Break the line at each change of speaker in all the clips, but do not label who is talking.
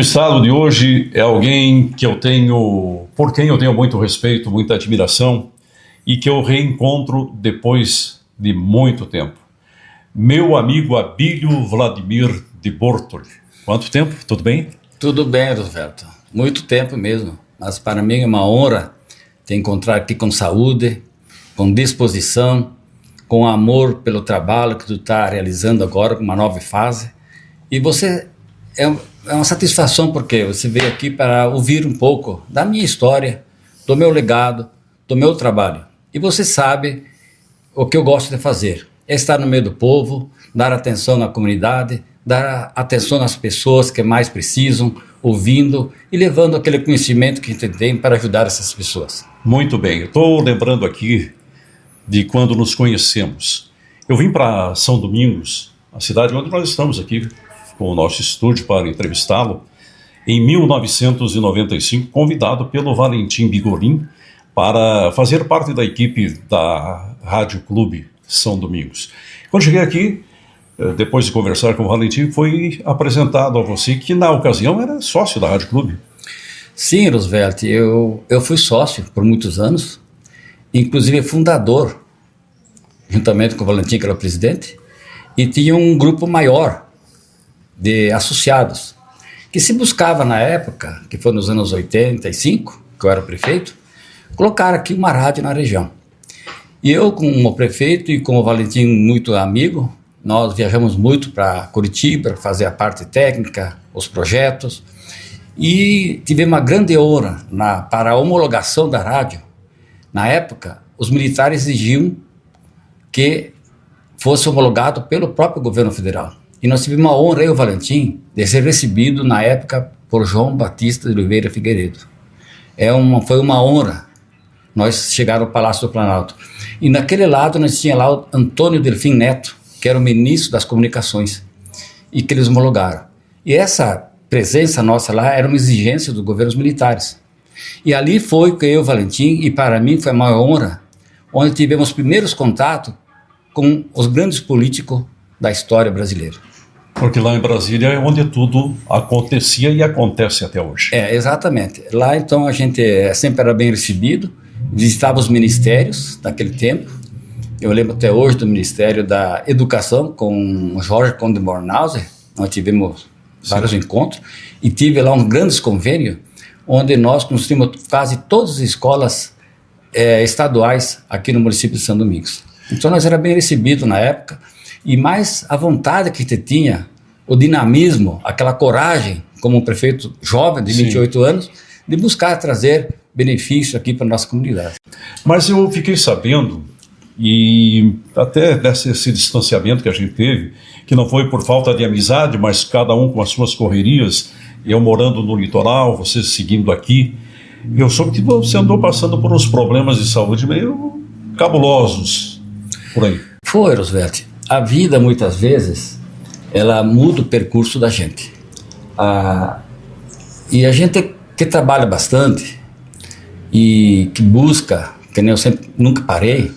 entrevistado de hoje é alguém por quem eu tenho muito respeito, muita admiração e que eu reencontro depois de muito tempo. Meu amigo Abílio Vladimir de Bortoli. Quanto tempo? Tudo bem?
Tudo bem, Roberto. Muito tempo mesmo. Mas para mim é uma honra te encontrar aqui com saúde, com disposição, com amor pelo trabalho que tu está realizando agora, com uma nova fase. E você é uma satisfação porque você veio aqui para ouvir um pouco da minha história, do meu legado, do meu trabalho. E você sabe o que eu gosto de fazer, é estar no meio do povo, dar atenção na comunidade, dar atenção às pessoas que mais precisam, ouvindo e levando aquele conhecimento que a gente tem para ajudar essas pessoas.
Muito bem, eu estou lembrando aqui de quando nos conhecemos. Eu vim para São Domingos, a cidade onde nós estamos aqui, com o nosso estúdio para entrevistá-lo, em 1995, convidado pelo Valentim Bigolim para fazer parte da equipe da Rádio Clube São Domingos. Quando cheguei aqui, depois de conversar com o Valentim, foi apresentado a você que na ocasião era sócio da Rádio Clube.
Sim, Roosevelt, eu fui sócio por muitos anos, inclusive fundador, juntamente com o Valentim, que era o presidente, e tinha um grupo maior de associados, que se buscava na época, que foi nos anos 85, que eu era prefeito, colocar aqui uma rádio na região. E eu, como prefeito e com o Valentim muito amigo, nós viajamos muito para Curitiba, fazer a parte técnica, os projetos, e tivemos uma grande honra para a homologação da rádio. Na época, os militares exigiam que fosse homologado pelo próprio governo federal. E nós tivemos uma honra, eu e o Valentim, de ser recebido na época por João Batista de Oliveira Figueiredo. Foi uma honra nós chegar ao Palácio do Planalto. E naquele lado nós tínhamos lá o Antônio Delfim Neto, que era o ministro das Comunicações, e que eles homologaram. E essa presença nossa lá era uma exigência dos governos militares. E ali foi que eu e o Valentim, e para mim foi uma honra, onde tivemos os primeiros contatos com os grandes políticos da história brasileira.
Porque lá em Brasília é onde tudo acontecia e acontece até hoje.
Exatamente. Lá então a gente sempre era bem recebido, visitava os ministérios daquele tempo. Eu lembro até hoje do Ministério da Educação com o Jorge Conde Bornhauser. Nós tivemos vários encontros e tive lá um grande convênio onde nós construímos quase todas as escolas estaduais aqui no município de São Domingos. Então nós era bem recebidos na época e mais a vontade que a gente tinha, o dinamismo, aquela coragem como um prefeito jovem de 28 anos de buscar trazer benefício aqui para a nossa comunidade.
Mas eu fiquei sabendo, e até desse distanciamento que a gente teve, que não foi por falta de amizade, mas cada um com as suas correrias, eu morando no litoral, você seguindo aqui, eu soube que você andou passando por uns problemas de saúde meio cabulosos por aí.
Foi, Roosevelt. A vida, muitas vezes, ela muda o percurso da gente. E a gente que trabalha bastante e que busca, que nem eu sempre nunca parei,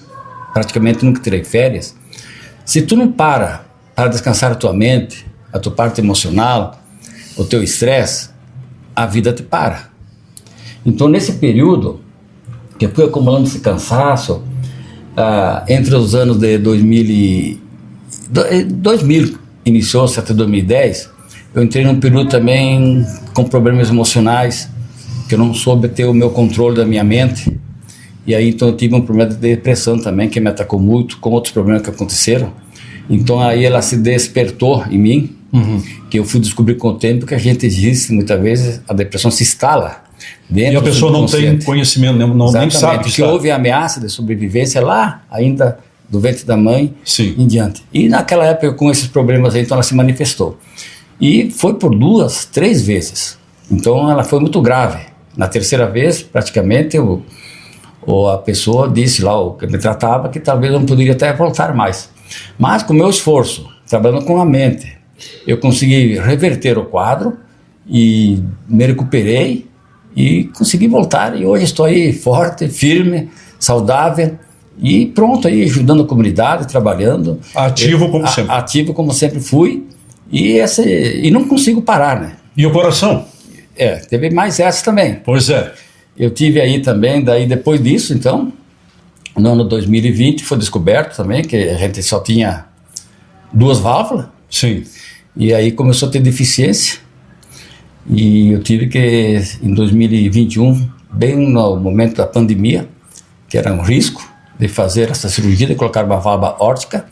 praticamente nunca tirei férias, se tu não para descansar a tua mente, a tua parte emocional, o teu estresse, a vida te para. Então, nesse período, que eu fui acumulando esse cansaço, entre os anos de 2000 iniciou-se até 2010, eu entrei num período também com problemas emocionais, que eu não soube ter o meu controle da minha mente, e aí então eu tive um problema de depressão também, que me atacou muito, com outros problemas que aconteceram. Então aí ela se despertou em mim, que eu fui descobrir com o tempo que a gente diz, muitas vezes, a depressão se instala dentro.
E a pessoa não tem conhecimento, nem sabe
que houve ameaça de sobrevivência lá, ainda do ventre da mãe em diante. E naquela época, com esses problemas aí, então ela se manifestou. E foi por 2, 3 vezes. Então ela foi muito grave. Na terceira vez, praticamente, a pessoa disse lá, o que me tratava, que talvez eu não poderia até voltar mais. Mas com o meu esforço, trabalhando com a mente, eu consegui reverter o quadro e me recuperei e consegui voltar. E hoje estou aí forte, firme, saudável e pronto aí, ajudando a comunidade, trabalhando.
Ativo como sempre.
Ativo como sempre fui e não consigo parar, né?
E o coração?
teve mais essa também.
Pois é.
Eu tive aí também, daí depois disso, então, no ano 2020 foi descoberto também que a gente só tinha 2 válvulas.
Sim.
E aí começou a ter deficiência. E eu tive que, em 2021, bem no momento da pandemia, que era um risco de fazer essa cirurgia, de colocar uma válvula órtica.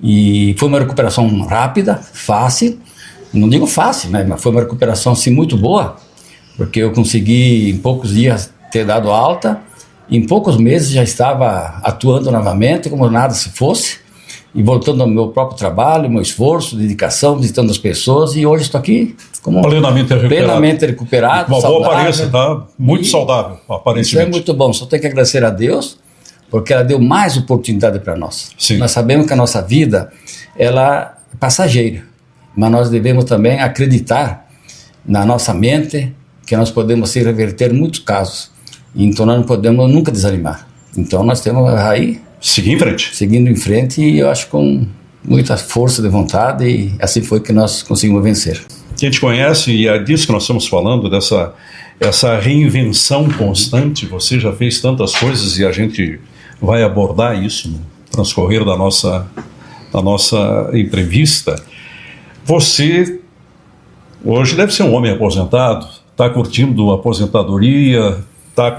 E foi uma recuperação rápida, fácil. Não digo fácil, né? Mas foi uma recuperação assim, muito boa, porque eu consegui em poucos dias ter dado alta. Em poucos meses já estava atuando novamente, como nada se fosse, e voltando ao meu próprio trabalho, meu esforço, dedicação, visitando as pessoas, e hoje estou aqui como plenamente recuperado,
uma
saudável.
boa aparência, tá? Muito saudável, aparentemente.
Isso é muito bom, só tenho que agradecer a Deus, porque ela deu mais oportunidade para nós.
Sim.
Nós sabemos que a nossa vida, ela é passageira, mas nós devemos também acreditar na nossa mente, que nós podemos se reverter muitos casos, então nós não podemos nunca desanimar. Então nós temos aí
seguir em frente.
Seguindo em frente, e eu acho com muita força de vontade, e assim foi que nós conseguimos vencer.
Quem te conhece, e é disso que nós estamos falando, essa reinvenção constante, você já fez tantas coisas e a gente vai abordar isso no transcorrer da nossa entrevista. Você hoje deve ser um homem aposentado, está curtindo a aposentadoria,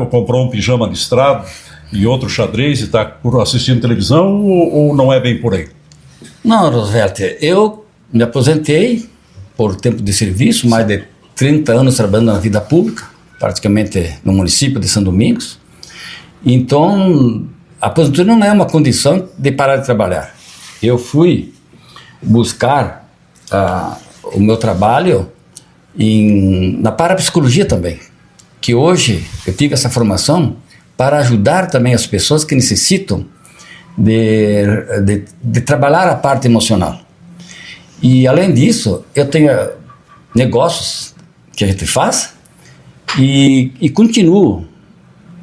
comprou um pijama listrado e outro xadrez e está assistindo televisão, ou não é bem por aí?
Não, Roosevelt, eu me aposentei por tempo de serviço, mais de 30 anos trabalhando na vida pública, praticamente no município de São Domingos. Então, a aposentadoria não é uma condição de parar de trabalhar. Eu fui buscar o meu trabalho na parapsicologia também, que hoje eu tive essa formação para ajudar também as pessoas que necessitam de trabalhar a parte emocional. E além disso, eu tenho negócios que a gente faz e continuo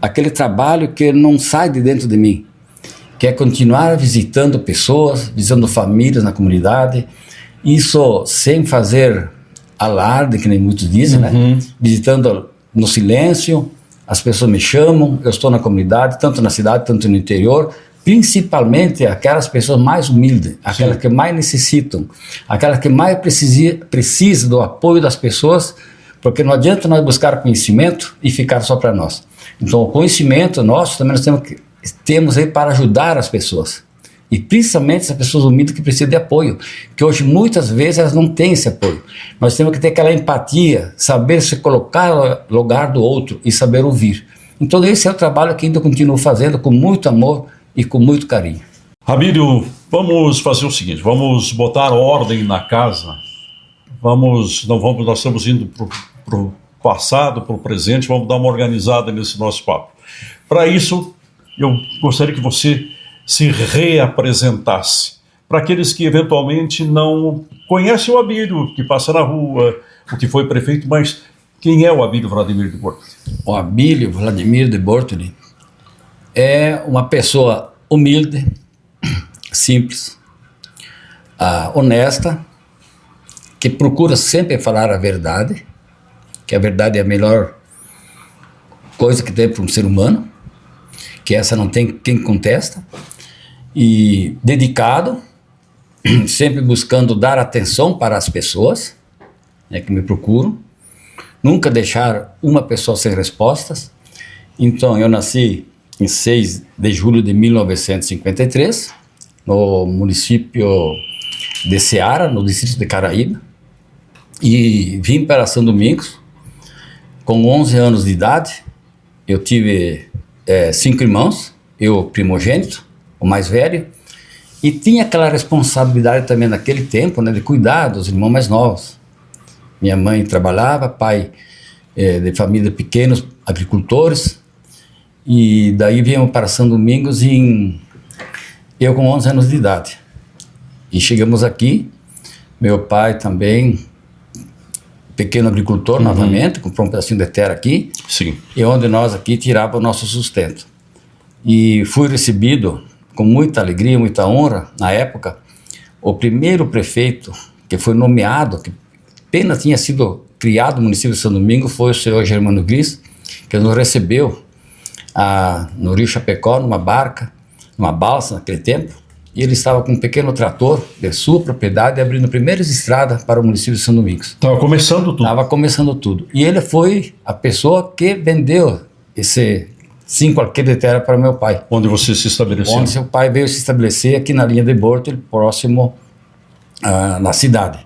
aquele trabalho que não sai de dentro de mim, que é continuar visitando pessoas, visitando famílias na comunidade, isso sem fazer alarde, que nem muitos dizem, né? Visitando no silêncio. As pessoas me chamam, eu estou na comunidade, tanto na cidade, tanto no interior, principalmente aquelas pessoas mais humildes, aquelas que mais necessitam, aquelas que mais precisam do apoio das pessoas, porque não adianta nós buscar conhecimento e ficar só para nós. Então, o conhecimento nosso também nós temos aí para ajudar as pessoas, e principalmente as pessoas humildes que precisam de apoio, que hoje muitas vezes elas não têm esse apoio. Nós temos que ter aquela empatia, saber se colocar no lugar do outro e saber ouvir. Então esse é o trabalho que ainda continuo fazendo com muito amor e com muito carinho.
Abílio, vamos fazer o seguinte, vamos botar ordem na casa, nós estamos indo para o passado, para o presente, vamos dar uma organizada nesse nosso papo. Para isso, eu gostaria que você se reapresentasse para aqueles que eventualmente não conhecem o Abílio, que passa na rua, o que foi prefeito, mas quem é o Abílio Vladimir de Bortoli?
O Abílio Vladimir de Bortoli é uma pessoa humilde, simples, honesta, que procura sempre falar a verdade, que a verdade é a melhor coisa que tem para um ser humano, que essa não tem quem contesta, e dedicado, sempre buscando dar atenção para as pessoas, né, que me procuram, nunca deixar uma pessoa sem respostas. Então eu nasci em 6 de julho de 1953, no município de Ceará, no distrito de Caraíba, e vim para São Domingos com 11 anos de idade. Eu tive 5 irmãos, eu primogênito, o mais velho, e tinha aquela responsabilidade também naquele tempo, né, de cuidar dos irmãos mais novos. Minha mãe trabalhava, pai de família pequenos, agricultores, e daí viemos para São Domingos eu com 11 anos de idade. E chegamos aqui, meu pai também, pequeno agricultor novamente, comprou um pedacinho de terra aqui,
Sim.
E onde nós aqui tirávamos o nosso sustento. E fui recebido com muita alegria, muita honra, na época, o primeiro prefeito que foi nomeado, que apenas tinha sido criado no município de São Domingos foi o senhor Germano Gris, que nos recebeu no Rio Chapecó, numa barca, numa balsa naquele tempo, e ele estava com um pequeno trator de sua propriedade, abrindo primeiras estradas para o município de São Domingos.
Estava começando tudo.
Estava começando tudo. E ele foi a pessoa que vendeu esse 5 alqueires de terra para meu pai.
Onde você se estabeleceu?
Onde seu pai veio se estabelecer aqui na linha de Borto, próximo na cidade.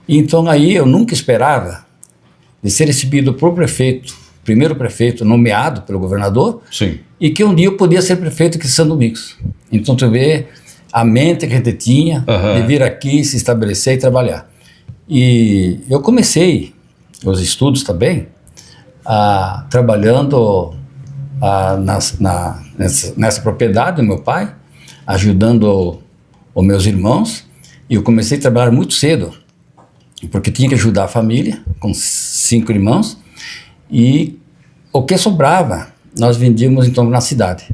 Então aí eu nunca esperava de ser recebido por prefeito, primeiro prefeito nomeado pelo governador,
Sim.
e que um dia eu podia ser prefeito aqui de São Domingos. Então tu vê a mente que a gente tinha de vir aqui, se estabelecer e trabalhar. E eu comecei os estudos também, trabalhando nessa propriedade do meu pai, ajudando os meus irmãos, e eu comecei a trabalhar muito cedo, porque tinha que ajudar a família, com 5 irmãos, e o que sobrava, nós vendíamos então na cidade.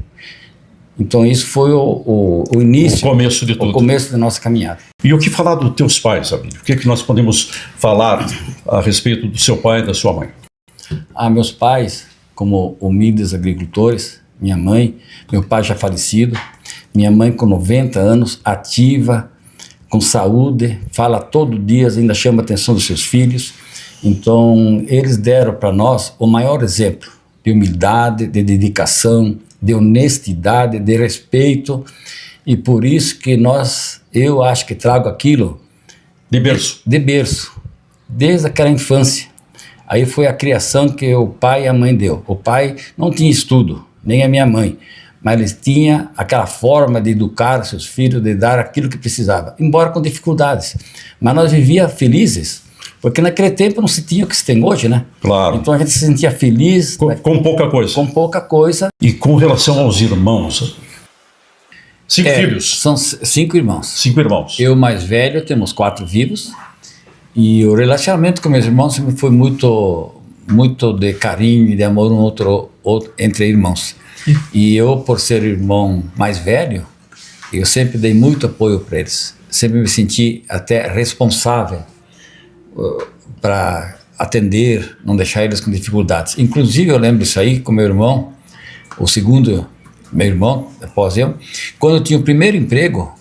Então isso foi o início,
o começo de tudo.
O começo da nossa caminhada.
E o que falar dos teus pais, Abílio? O que é que nós podemos falar a respeito do seu pai e da sua mãe?
Meus pais, como humildes agricultores, minha mãe, meu pai já falecido, minha mãe com 90 anos, ativa, com saúde, fala todo dia, ainda chama a atenção dos seus filhos. Então eles deram para nós o maior exemplo de humildade, de dedicação, de honestidade, de respeito, e por isso que eu acho que trago aquilo
de berço.
De berço, desde aquela infância. Aí foi a criação que o pai e a mãe deu. O pai não tinha estudo, nem a minha mãe, mas eles tinham aquela forma de educar seus filhos, de dar aquilo que precisava, embora com dificuldades. Mas nós vivíamos felizes, porque naquele tempo não se tinha o que se tem hoje, né?
Claro.
Então a gente se sentia feliz.
Com pouca coisa.
Com pouca coisa.
E com relação aos irmãos? 5 filhos?
São 5 irmãos.
5 irmãos.
Eu mais velho, temos 4 vivos. E o relacionamento com meus irmãos sempre foi muito de carinho e de amor outro entre irmãos. E eu, por ser irmão mais velho, eu sempre dei muito apoio para eles. Sempre me senti até responsável para atender, não deixar eles com dificuldades. Inclusive, eu lembro isso aí com meu irmão, o segundo meu irmão, após eu, quando eu tinha o primeiro emprego,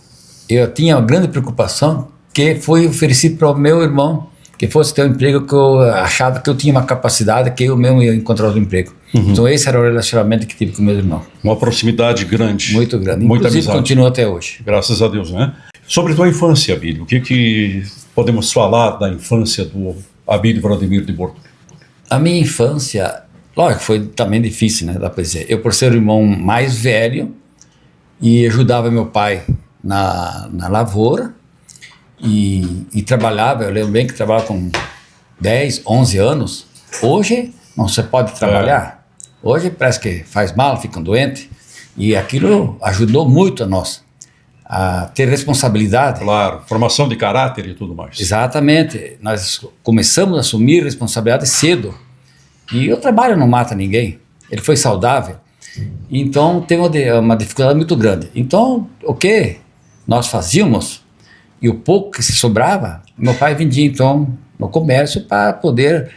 eu tinha uma grande preocupação que foi oferecido para o meu irmão, que fosse ter um emprego que eu achava que eu tinha uma capacidade, que eu mesmo ia encontrar outro emprego. Então esse era o relacionamento que tive com meu irmão.
Uma proximidade grande.
Muito grande.
Muita
Inclusive
amizade.
continua até hoje.
Graças a Deus, né? Sobre tua infância, Abílio, o que podemos falar da infância do Abílio Vladimir de Borto?
A minha infância, lógico, foi também difícil, né? Dá para dizer. Eu, por ser o irmão mais velho, e ajudava meu pai na lavoura, e trabalhava, eu lembro bem que trabalhava com 10, 11 anos. Hoje não se pode trabalhar. Hoje parece que faz mal, ficam doentes. E aquilo ajudou muito a nós a ter responsabilidade.
Claro, formação de caráter e tudo mais.
Exatamente. Nós começamos a assumir responsabilidade cedo. E o trabalho não mata ninguém. Ele foi saudável. Então teve uma dificuldade muito grande. Então o que nós fazíamos, e o pouco que se sobrava, meu pai vendia então no comércio para poder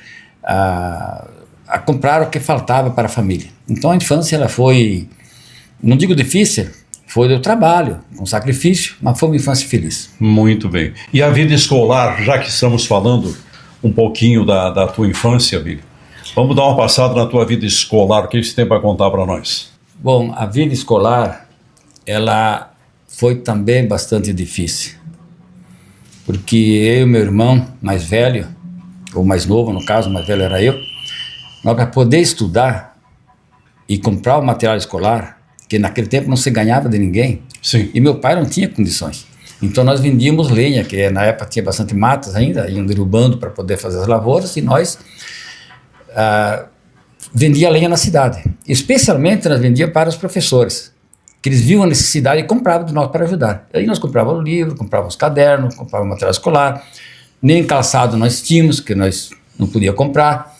comprar o que faltava para a família. Então a infância ela foi, não digo difícil, foi do trabalho, um sacrifício, mas foi uma infância feliz.
Muito bem. E a vida escolar, já que estamos falando um pouquinho da tua infância, Abílio, vamos dar uma passada na tua vida escolar, o que você tem para contar para nós?
Bom, a vida escolar, ela foi também bastante difícil. Porque eu e meu irmão mais velho, ou mais novo no caso, mais velho era eu, nós para poder estudar e comprar o material escolar, que naquele tempo não se ganhava de ninguém,
Sim.
E meu pai não tinha condições. Então nós vendíamos lenha, que na época tinha bastante matas ainda, iam derrubando para poder fazer as lavouras, e nós vendia lenha na cidade. Especialmente nós vendíamos para os professores, que eles viam a necessidade e compravam de nós para ajudar. Aí nós comprávamos o livro, comprávamos caderno, comprávamos material escolar, nem calçado nós tínhamos, que nós não podíamos comprar,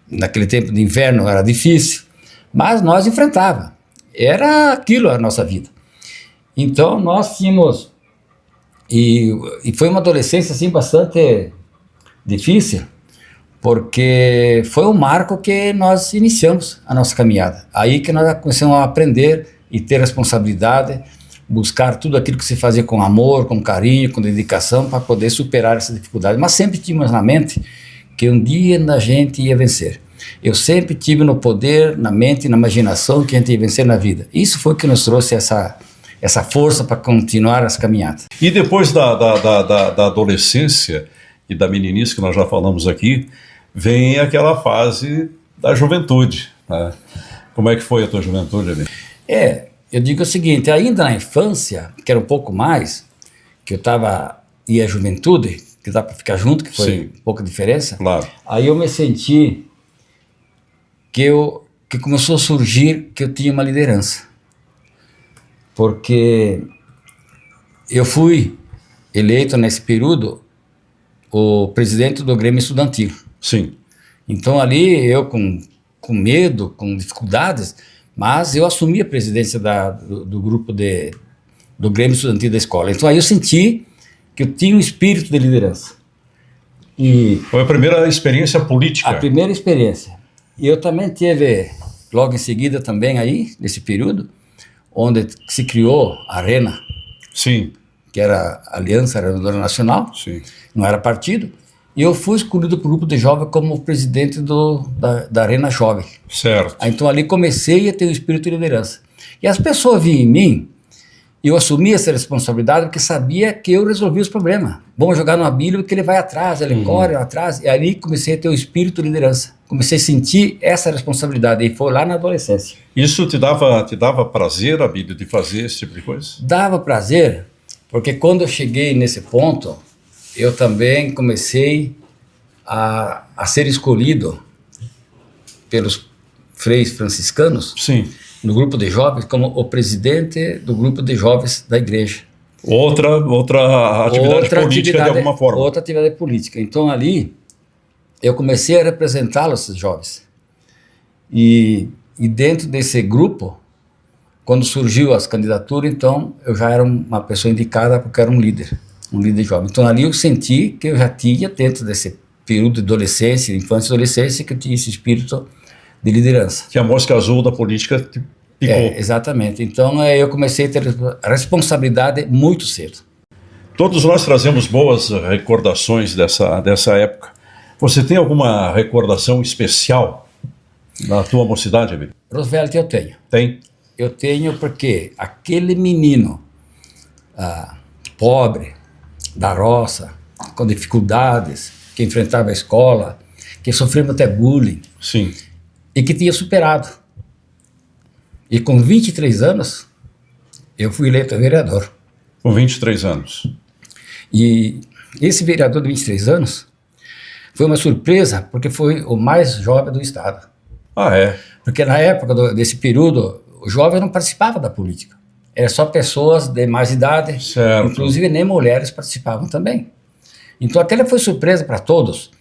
naquele tempo de inverno era difícil, mas nós enfrentávamos, era aquilo a nossa vida. Então nós tínhamos, e foi uma adolescência assim bastante difícil, porque foi um marco que nós iniciamos a nossa caminhada. Aí que nós começamos a aprender e ter responsabilidade, buscar tudo aquilo que se fazia com amor, com carinho, com dedicação, para poder superar essa dificuldade. Mas sempre tínhamos na mente que um dia a gente ia vencer. Eu sempre tive no poder, na mente e na imaginação que a gente ia vencer na vida. Isso foi o que nos trouxe essa força para continuar as caminhadas.
E depois da adolescência e da meninice, que nós já falamos aqui, vem aquela fase da juventude, né? Como é que foi a tua juventude, Emílio?
Eu digo o seguinte, ainda na infância, que era um pouco mais, que ia à juventude, que dá para ficar junto, que foi
Sim.
um pouco a diferença,
Claro.
aí eu me senti que começou a surgir que eu tinha uma liderança. Porque eu fui eleito nesse período o presidente do Grêmio Estudantil.
Sim.
Então ali eu com medo, com dificuldades, mas eu assumi a presidência do grupo do Grêmio Estudantil da escola. Então aí eu senti que eu tinha um espírito de liderança. E
Foi a primeira experiência política.
a primeira experiência. E eu também tive, logo em seguida também aí, nesse período, onde se criou a Arena,
Sim,
que era a Aliança Arenadora Nacional,
sim.
não era partido, e eu fui escolhido para o grupo de jovens como presidente da Arena Jovem.
Certo.
Então ali comecei a ter um espírito de liderança. E as pessoas viam em mim, e eu assumi essa responsabilidade porque sabia que eu resolvia os problemas. Vamos jogar no Abílio que ele vai atrás, ele corre atrás, e ali comecei a ter o espírito de liderança. Comecei a sentir essa responsabilidade, e foi lá na adolescência.
Isso te dava prazer, Abílio, de fazer esse tipo de coisa?
Dava prazer, porque quando eu cheguei nesse ponto, eu também comecei a ser escolhido pelos freis franciscanos,
Sim.
no grupo de jovens, como o presidente do grupo de jovens da igreja.
Outra atividade política de alguma forma.
Outra atividade política. Então ali, eu comecei a representá-los, esses jovens. E dentro desse grupo, quando surgiu as candidaturas, então eu já era uma pessoa indicada porque era um líder jovem. Então ali eu senti que eu já tinha, dentro desse período de adolescência, infância e adolescência, que eu tinha esse espírito de liderança.
Que a mosca azul da política te picou.
Exatamente. Então eu comecei a ter a responsabilidade muito cedo.
Todos nós trazemos boas recordações dessa época. Você tem alguma recordação especial da tua mocidade, Emílio?
Roosevelt, eu tenho.
Tem?
Eu tenho porque aquele menino pobre, da roça, com dificuldades, que enfrentava a escola, que sofreu até bullying,
Sim.
e que tinha superado. E com 23 anos, eu fui eleito vereador.
Com 23 anos.
E esse vereador de 23 anos foi uma surpresa, porque foi o mais jovem do estado.
Ah, é?
Porque na época desse período, o jovem não participava da política. Era só pessoas de mais idade,
Certo.
inclusive nem mulheres participavam também. Então aquela foi surpresa para todos.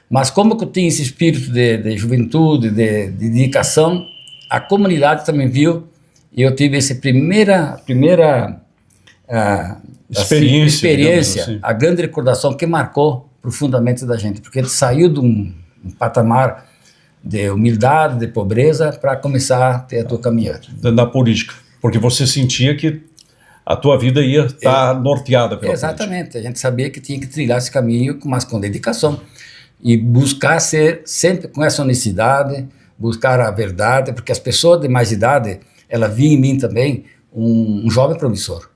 Mas como que eu tinha esse espírito de juventude, de dedicação, a comunidade também viu, e eu tive essa primeira experiência,
assim.
a grande recordação que marcou profundamente da gente, porque a gente saiu de um patamar de humildade, de pobreza, para começar a ter a tua caminhada.
Na política. Porque você sentia que a tua vida ia estar norteada pela
Exatamente, a gente sabia que tinha que trilhar esse caminho, mas com dedicação. E buscar ser sempre com essa honestidade, buscar a verdade, porque as pessoas de mais idade, ela via em mim também um jovem promissor,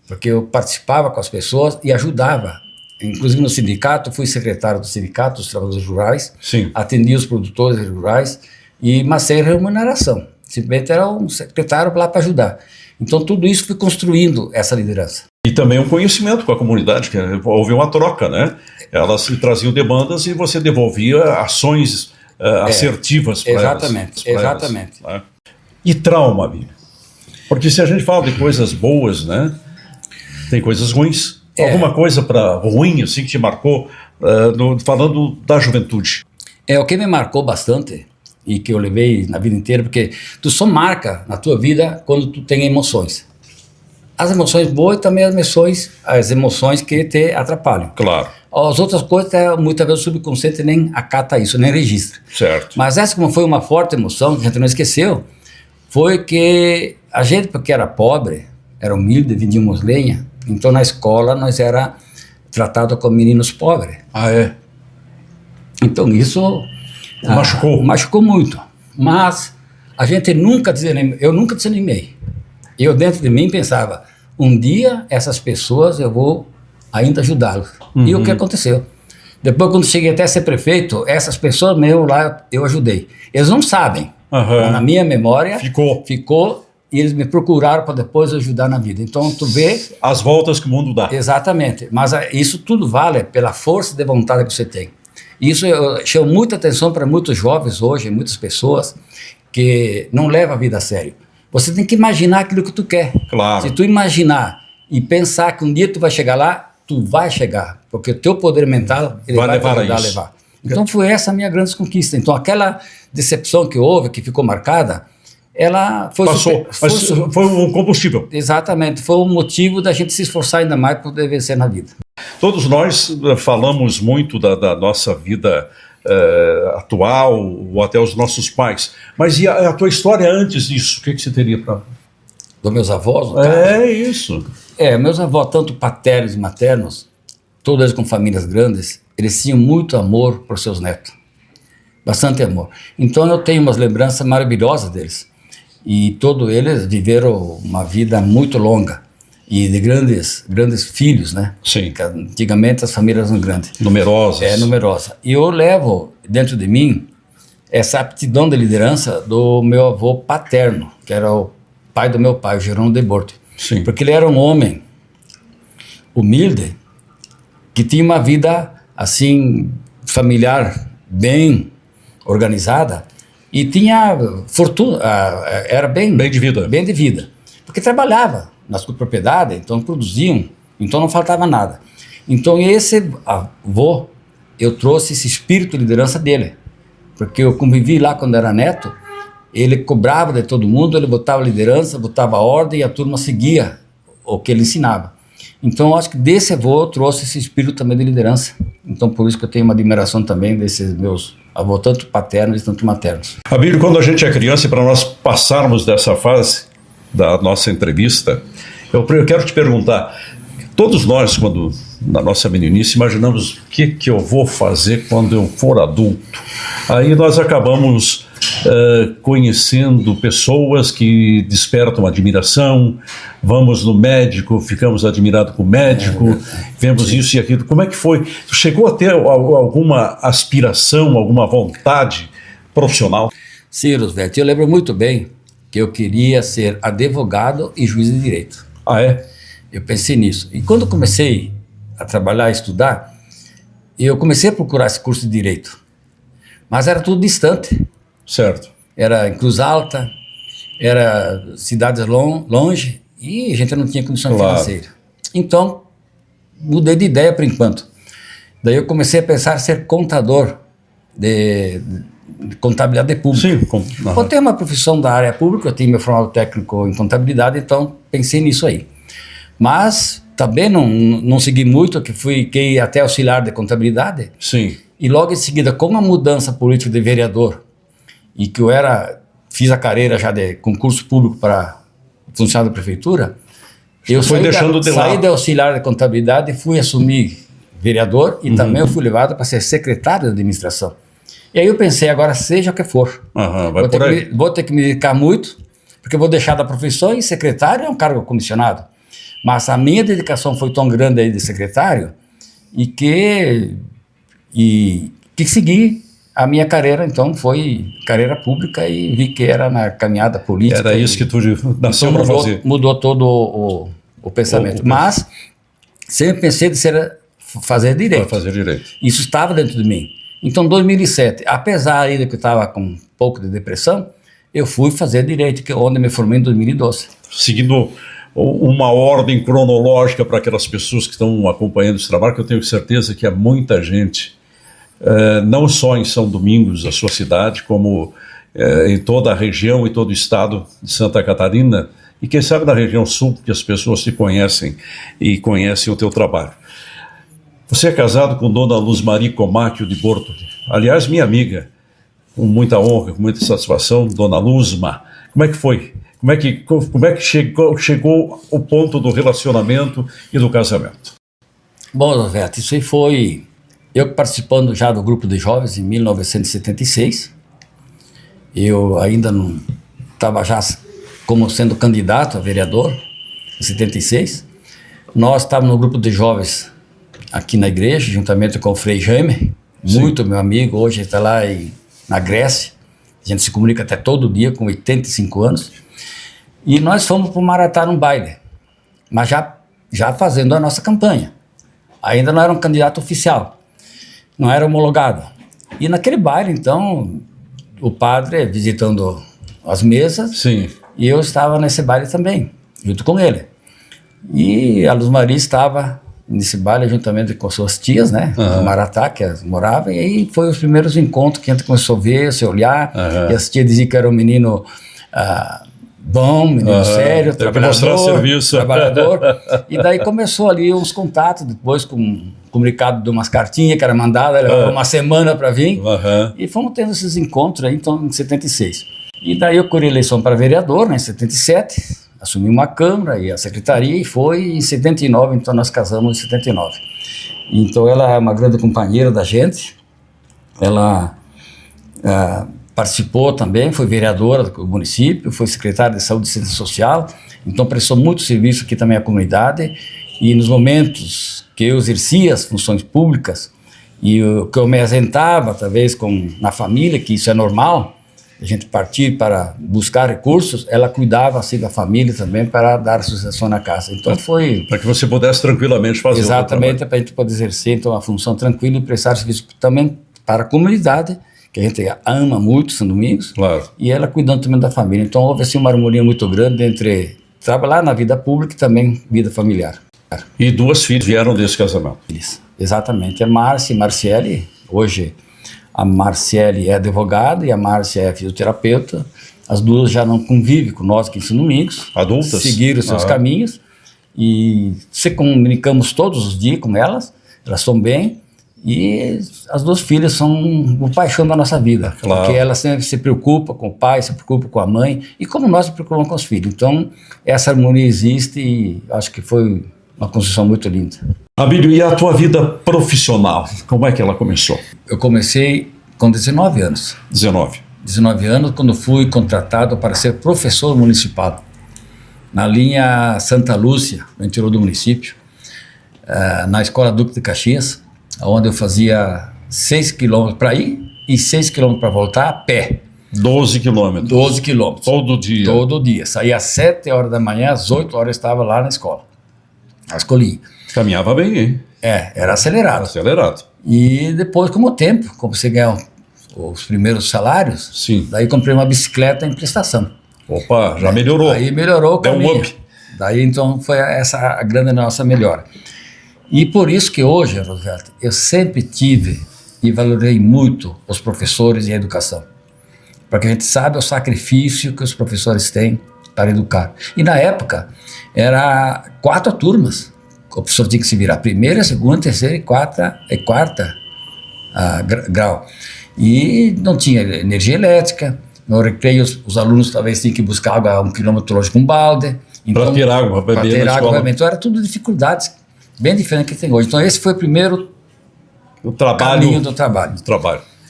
porque eu participava com as pessoas e ajudava. Inclusive no sindicato, fui secretário do sindicato dos trabalhadores rurais,
Sim.
atendia os produtores rurais, mas sem remuneração, simplesmente era um secretário lá para ajudar. Então tudo isso fui construindo essa liderança.
E também um conhecimento com a comunidade, que houve uma troca, né? Elas traziam demandas e você devolvia ações assertivas para elas.
Exatamente.
Né? E trauma, amigo? Porque se a gente fala de coisas boas, né? Tem coisas ruins. Alguma coisa ruim, assim, que te marcou, falando da juventude?
O que me marcou bastante, e que eu levei na vida inteira, porque tu só marca na tua vida quando tu tem emoções. As emoções boas e também as emoções que te atrapalham.
Claro.
As outras coisas, muitas vezes o subconsciente nem acata isso, nem registra.
Certo.
Mas essa, como foi uma forte emoção, que a gente não esqueceu, foi que a gente, porque era pobre, era humilde, vendíamos lenha, então na escola nós era tratado como meninos pobres.
Ah, é?
Então isso machucou muito. Mas a gente nunca desanimou, eu nunca desanimei. Eu dentro de mim pensava, um dia essas pessoas eu vou ainda ajudá-los. E o que aconteceu? Depois, quando cheguei até a ser prefeito, essas pessoas lá eu ajudei. Eles não sabem, mas na minha memória ficou e eles me procuraram para depois ajudar na vida. Então tu vê
as voltas que o mundo dá.
Exatamente, mas isso tudo vale pela força de vontade que você tem. Isso chama muita atenção para muitos jovens hoje, muitas pessoas que não levam a vida a sério. Você tem que imaginar aquilo que tu quer.
Claro.
Se tu imaginar e pensar que um dia tu vai chegar lá, tu vai chegar, porque o teu poder mental ele vai te ajudar a levar. Então foi essa a minha grande conquista. Então aquela decepção que houve, que ficou marcada, ela foi...
Foi um combustível.
Exatamente, foi um motivo da gente se esforçar ainda mais para poder vencer na vida.
Todos nós falamos muito da nossa vida atual, ou até os nossos pais. Mas e a tua história antes disso? O que você teria para...
Dos meus avós? No
caso? Isso.
Meus avós, tanto paternos e maternos, todos eles com famílias grandes, eles tinham muito amor por seus netos. Bastante amor. Então eu tenho umas lembranças maravilhosas deles. E todos eles viveram uma vida muito longa. E de grandes filhos, né?
Sim.
Porque antigamente as famílias eram grandes.
Numerosas.
Numerosa. E eu levo dentro de mim essa aptidão de liderança do meu avô paterno, que era o pai do meu pai, o Jerônimo de Borto.
Sim.
Porque ele era um homem humilde, que tinha uma vida, assim, familiar, bem organizada, e tinha fortuna, era bem de vida. Bem de vida. Porque trabalhava nas propriedades, então produziam, então não faltava nada. Então esse avô, eu trouxe esse espírito de liderança dele, porque eu convivi lá quando era neto, ele cobrava de todo mundo, ele botava liderança, botava ordem e a turma seguia o que ele ensinava. Então eu acho que desse avô eu trouxe esse espírito também de liderança. Então por isso que eu tenho uma admiração também desses meus avós, tanto paternos e tanto maternos.
Abílio, quando a gente é criança, e para nós passarmos dessa fase da nossa entrevista, eu quero te perguntar, todos nós, quando na nossa meninice, imaginamos o que eu vou fazer quando eu for adulto. Aí nós acabamos conhecendo pessoas que despertam admiração, vamos no médico, ficamos admirados com o médico, vemos isso e aquilo. Como é que foi? Tu chegou a ter alguma aspiração, alguma vontade profissional?
Sim, Roosevelt, eu lembro muito bem que eu queria ser advogado e juiz de direito.
Ah, é?
Eu pensei nisso. E quando eu comecei a trabalhar, a estudar, eu comecei a procurar esse curso de direito. Mas era tudo distante.
Certo.
Era em Cruz Alta, era cidades longe, e a gente não tinha condição financeira. Então, mudei de ideia por enquanto. Daí eu comecei a pensar em ser contador de contabilidade pública.
Sim.
Eu tenho uma profissão da área pública, eu tenho meu formado técnico em contabilidade, então pensei nisso aí. Mas também não segui muito, que fui até auxiliar de contabilidade.
Sim.
E logo em seguida, com a mudança política de vereador, e que eu fiz a carreira já de concurso público para funcionário da prefeitura, eu saí de auxiliar de contabilidade e fui assumir vereador, e também eu fui levado para ser secretário de administração. E aí eu pensei, agora seja o que for, vou ter que me dedicar muito, porque eu vou deixar da profissão, e secretário é um cargo comissionado. Mas a minha dedicação foi tão grande aí de secretário, e que segui a minha carreira, então foi carreira pública, e vi que era na caminhada política.
Era isso que tu nasceu para fazer.
Mudou todo o pensamento. Mas sempre pensei de fazer direito.
Para fazer direito.
Isso estava dentro de mim. Então, em 2007, apesar ainda que eu estava com um pouco de depressão, eu fui fazer direito, onde me formei em 2012.
Seguindo uma ordem cronológica para aquelas pessoas que estão acompanhando esse trabalho, que eu tenho certeza que há muita gente, não só em São Domingos, a sua cidade, como em toda a região e todo o estado de Santa Catarina e quem sabe da região sul, que as pessoas te conhecem e conhecem o teu trabalho. Você é casado com Dona Luz Maria Comátio de Bortoli, aliás, minha amiga, com muita honra, com muita satisfação, Dona Luzma. Como é que foi? Como é que chegou o ponto do relacionamento e do casamento?
Bom, Roberto, isso aí foi eu participando já do grupo de jovens em 1976. Eu ainda não estava já como sendo candidato a vereador, em 76. Nós estávamos no grupo de jovens aqui na igreja, juntamente com o Frei Jaime, muito meu amigo, hoje ele está lá na Grécia. A gente se comunica até todo dia, com 85 anos. E nós fomos para o Maratá num baile, mas já fazendo a nossa campanha. Ainda não era um candidato oficial, não era homologado. E naquele baile, então, o padre visitando as mesas,
Sim.
E eu estava nesse baile também, junto com ele. E a Luz Maria estava nesse baile juntamente com suas tias, né, no Maratá, que moravam, e aí foi os primeiros encontros que a gente começou a ver, se olhar, e as tias diziam que era um menino bom, menino sério, trabalhador, e daí começou ali uns contatos, depois com um comunicado de umas cartinhas que era mandada, levava uma semana para vir, e fomos tendo esses encontros aí, então, em 76. E daí eu corri eleição para vereador, né, em 77, assumi uma câmara e a secretaria, e foi em 79, então nós casamos em 79. Então ela é uma grande companheira da gente, ela participou também, foi vereadora do município, foi secretária de Saúde e Ciência Social, então prestou muito serviço aqui também à comunidade, e nos momentos que eu exercia as funções públicas, e que eu me ausentava, talvez, na família, que isso é normal, a gente partir para buscar recursos, ela cuidava assim da família também para dar sustentação na casa. Então foi...
Para que você pudesse tranquilamente fazer o trabalho.
Exatamente, para a gente poder exercer então, a função tranquila e prestar serviço também para a comunidade, que a gente ama muito São Domingos,
claro. E
ela cuidando também da família. Então houve assim uma harmonia muito grande entre trabalhar na vida pública e também vida familiar.
E duas filhas vieram desse casamento.
Isso, exatamente. A Márcia e Marciele, hoje a Marciele é advogada e a Márcia é fisioterapeuta. As duas já não convivem com nós aqui em São Domingos.
Adultas.
Seguiram seus caminhos e se comunicamos todos os dias com elas. Elas estão bem. E as duas filhas são o paixão da nossa vida, claro. Porque elas sempre se preocupam com o pai, se preocupam com a mãe, e como nós se preocupamos com os filhos. Então, essa harmonia existe e acho que foi uma construção muito linda.
Abílio, e a tua vida profissional, como é que ela começou?
Eu comecei com 19 anos. 19 anos, quando fui contratado para ser professor municipal, na linha Santa Lúcia, no interior do município, na Escola Duque de Caxias, onde eu fazia 6 quilômetros para ir e 6 quilômetros para voltar a pé.
12 quilômetros.
12 quilômetros.
Todo dia.
Todo dia. Saía às 7 horas da manhã, às 8 horas eu estava lá na escola, na escolinha.
Caminhava bem, hein?
Era acelerado.
Acelerado.
E depois, com o tempo, como você ganha os primeiros salários,
sim.
Daí comprei uma bicicleta em prestação.
Opa, já melhorou.
Aí melhorou o caminho.
Deu um up.
Daí então foi essa a grande nossa melhora. E por isso que hoje, Roberto, eu sempre tive e valorizei muito os professores e a educação. Porque a gente sabe o sacrifício que os professores têm para educar. E na época, era 4 turmas. O professor tinha que se virar primeira, segunda, terceira e quarta grau. E não tinha energia elétrica. No recreio, os alunos talvez tinham que buscar água 1 quilômetro longe com um balde. Então,
para ter água, para beber na escola.
Então era tudo dificuldades bem diferente do que tem hoje. Então esse foi o primeiro
caminho
do trabalho.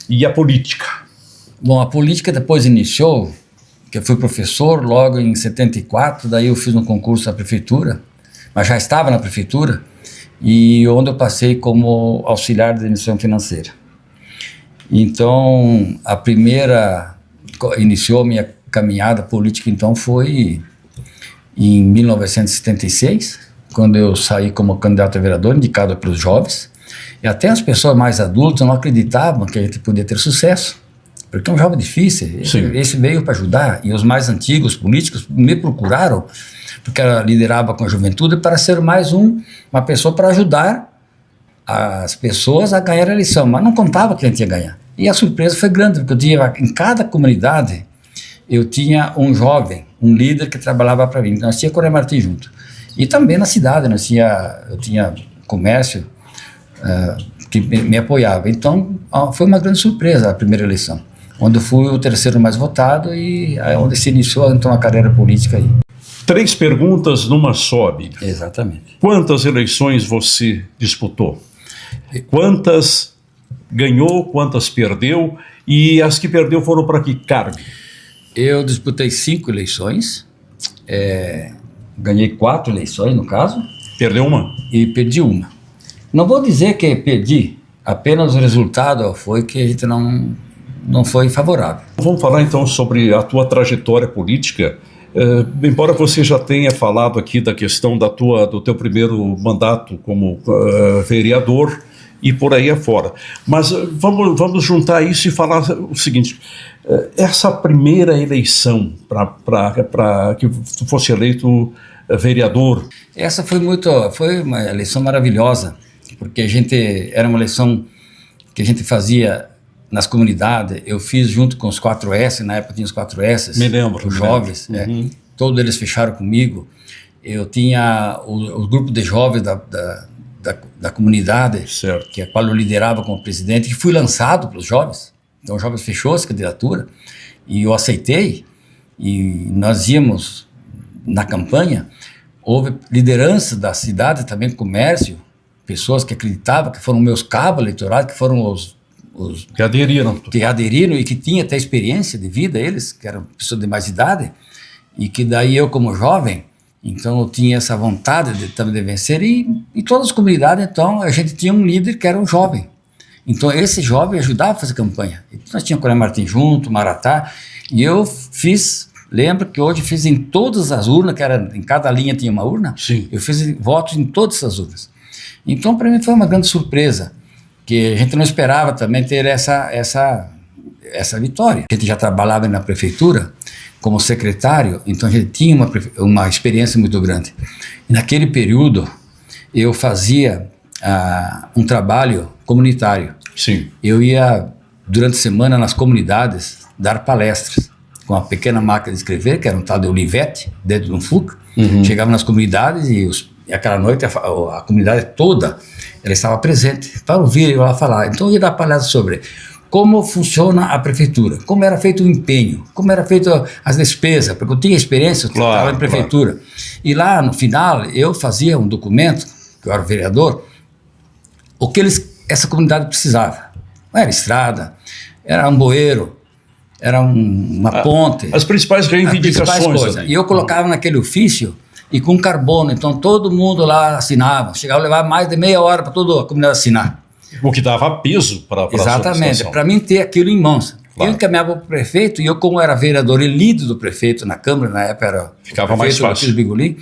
E a política?
Bom, a política depois iniciou, que eu fui professor logo em 74, daí eu fiz um concurso na prefeitura, mas já estava na prefeitura, e onde eu passei como auxiliar de administração financeira. Então, iniciou minha caminhada política, então foi em 1976, quando eu saí como candidato a vereador, indicado pelos jovens, e até as pessoas mais adultas não acreditavam que a gente podia ter sucesso, porque é um jovem difícil, esse veio para ajudar, e os mais antigos políticos me procuraram, porque ela liderava com a juventude, para ser mais uma pessoa para ajudar as pessoas a ganhar a eleição, mas não contava que a gente ia ganhar. E a surpresa foi grande, porque eu tinha em cada comunidade, eu tinha um jovem, um líder que trabalhava para mim. Nós tínhamos Coronel Martins junto. E também na cidade, eu tinha comércio que me apoiava. Então, foi uma grande surpresa a primeira eleição, onde eu fui o terceiro mais votado e onde se iniciou então a carreira política aí.
3 perguntas numa só, Abílio.
Exatamente.
Quantas eleições você disputou? Quantas ganhou, quantas perdeu? E as que perdeu foram para que cargo?
Eu disputei 5 eleições, ganhei 4 eleições no caso.
Perdeu uma?
E perdi uma. Não vou dizer que perdi, apenas o resultado foi que a gente não foi favorável.
Vamos falar então sobre a tua trajetória política. Embora você já tenha falado aqui da questão do teu primeiro mandato como vereador e por aí afora, mas vamos juntar isso e falar o seguinte: essa primeira eleição para que tu fosse eleito vereador.
Essa foi uma eleição maravilhosa, porque era uma eleição que a gente fazia nas comunidades. Eu fiz junto com os 4S, na época tinha os 4S.
Me lembro.
Os jovens,
uhum.
Todos eles fecharam comigo. Eu tinha o grupo de jovens da comunidade,
certo,
que a qual eu liderava como presidente, que fui lançado pelos jovens. Então os jovens fechou essa candidatura e eu aceitei, e nós íamos na campanha. Houve liderança da cidade, também comércio, pessoas que acreditavam, que foram meus cabos eleitorais, que foram os
que aderiram
e que tinham até experiência de vida, eles, que eram pessoas de mais idade, e que daí eu como jovem, então eu tinha essa vontade de vencer, e todas as comunidades, então a gente tinha um líder que era um jovem, então esse jovem ajudava a fazer campanha. Então, nós tínhamos Coronel Martins junto, Maratá, e eu lembro que hoje fiz em todas as urnas, em cada linha tinha uma urna.
Sim.
Eu fiz votos em todas essas urnas. Então para mim foi uma grande surpresa, que a gente não esperava também ter essa vitória. A gente já trabalhava na prefeitura como secretário, então a gente tinha uma experiência muito grande. E naquele período eu fazia um trabalho comunitário.
Sim.
Eu ia durante a semana nas comunidades dar palestras com uma pequena máquina de escrever, que era um tal de Olivetti, dentro de um FUC.
Uhum.
Chegava nas comunidades e aquela noite a comunidade toda ela estava presente para ouvir eu lá falar. Então eu ia dar palestra sobre como funciona a prefeitura, como era feito o empenho, como era feito as despesas, porque eu tinha experiência, eu estava em prefeitura. Claro. E lá no final eu fazia um documento, que eu era o vereador, o que essa comunidade precisava. Não era estrada, era um bueiro, era uma ponte.
As principais reivindicações.
As principais coisas. E eu colocava naquele ofício e com carbono, então todo mundo lá assinava. Chegava a levar mais de meia hora para toda a comunidade assinar.
O que dava peso para a
Exatamente, para mim ter aquilo em mãos. Claro. Eu encaminhava para o prefeito, e eu, como era vereador e líder do prefeito na Câmara, na época
ficava mais fácil.
Bigolin,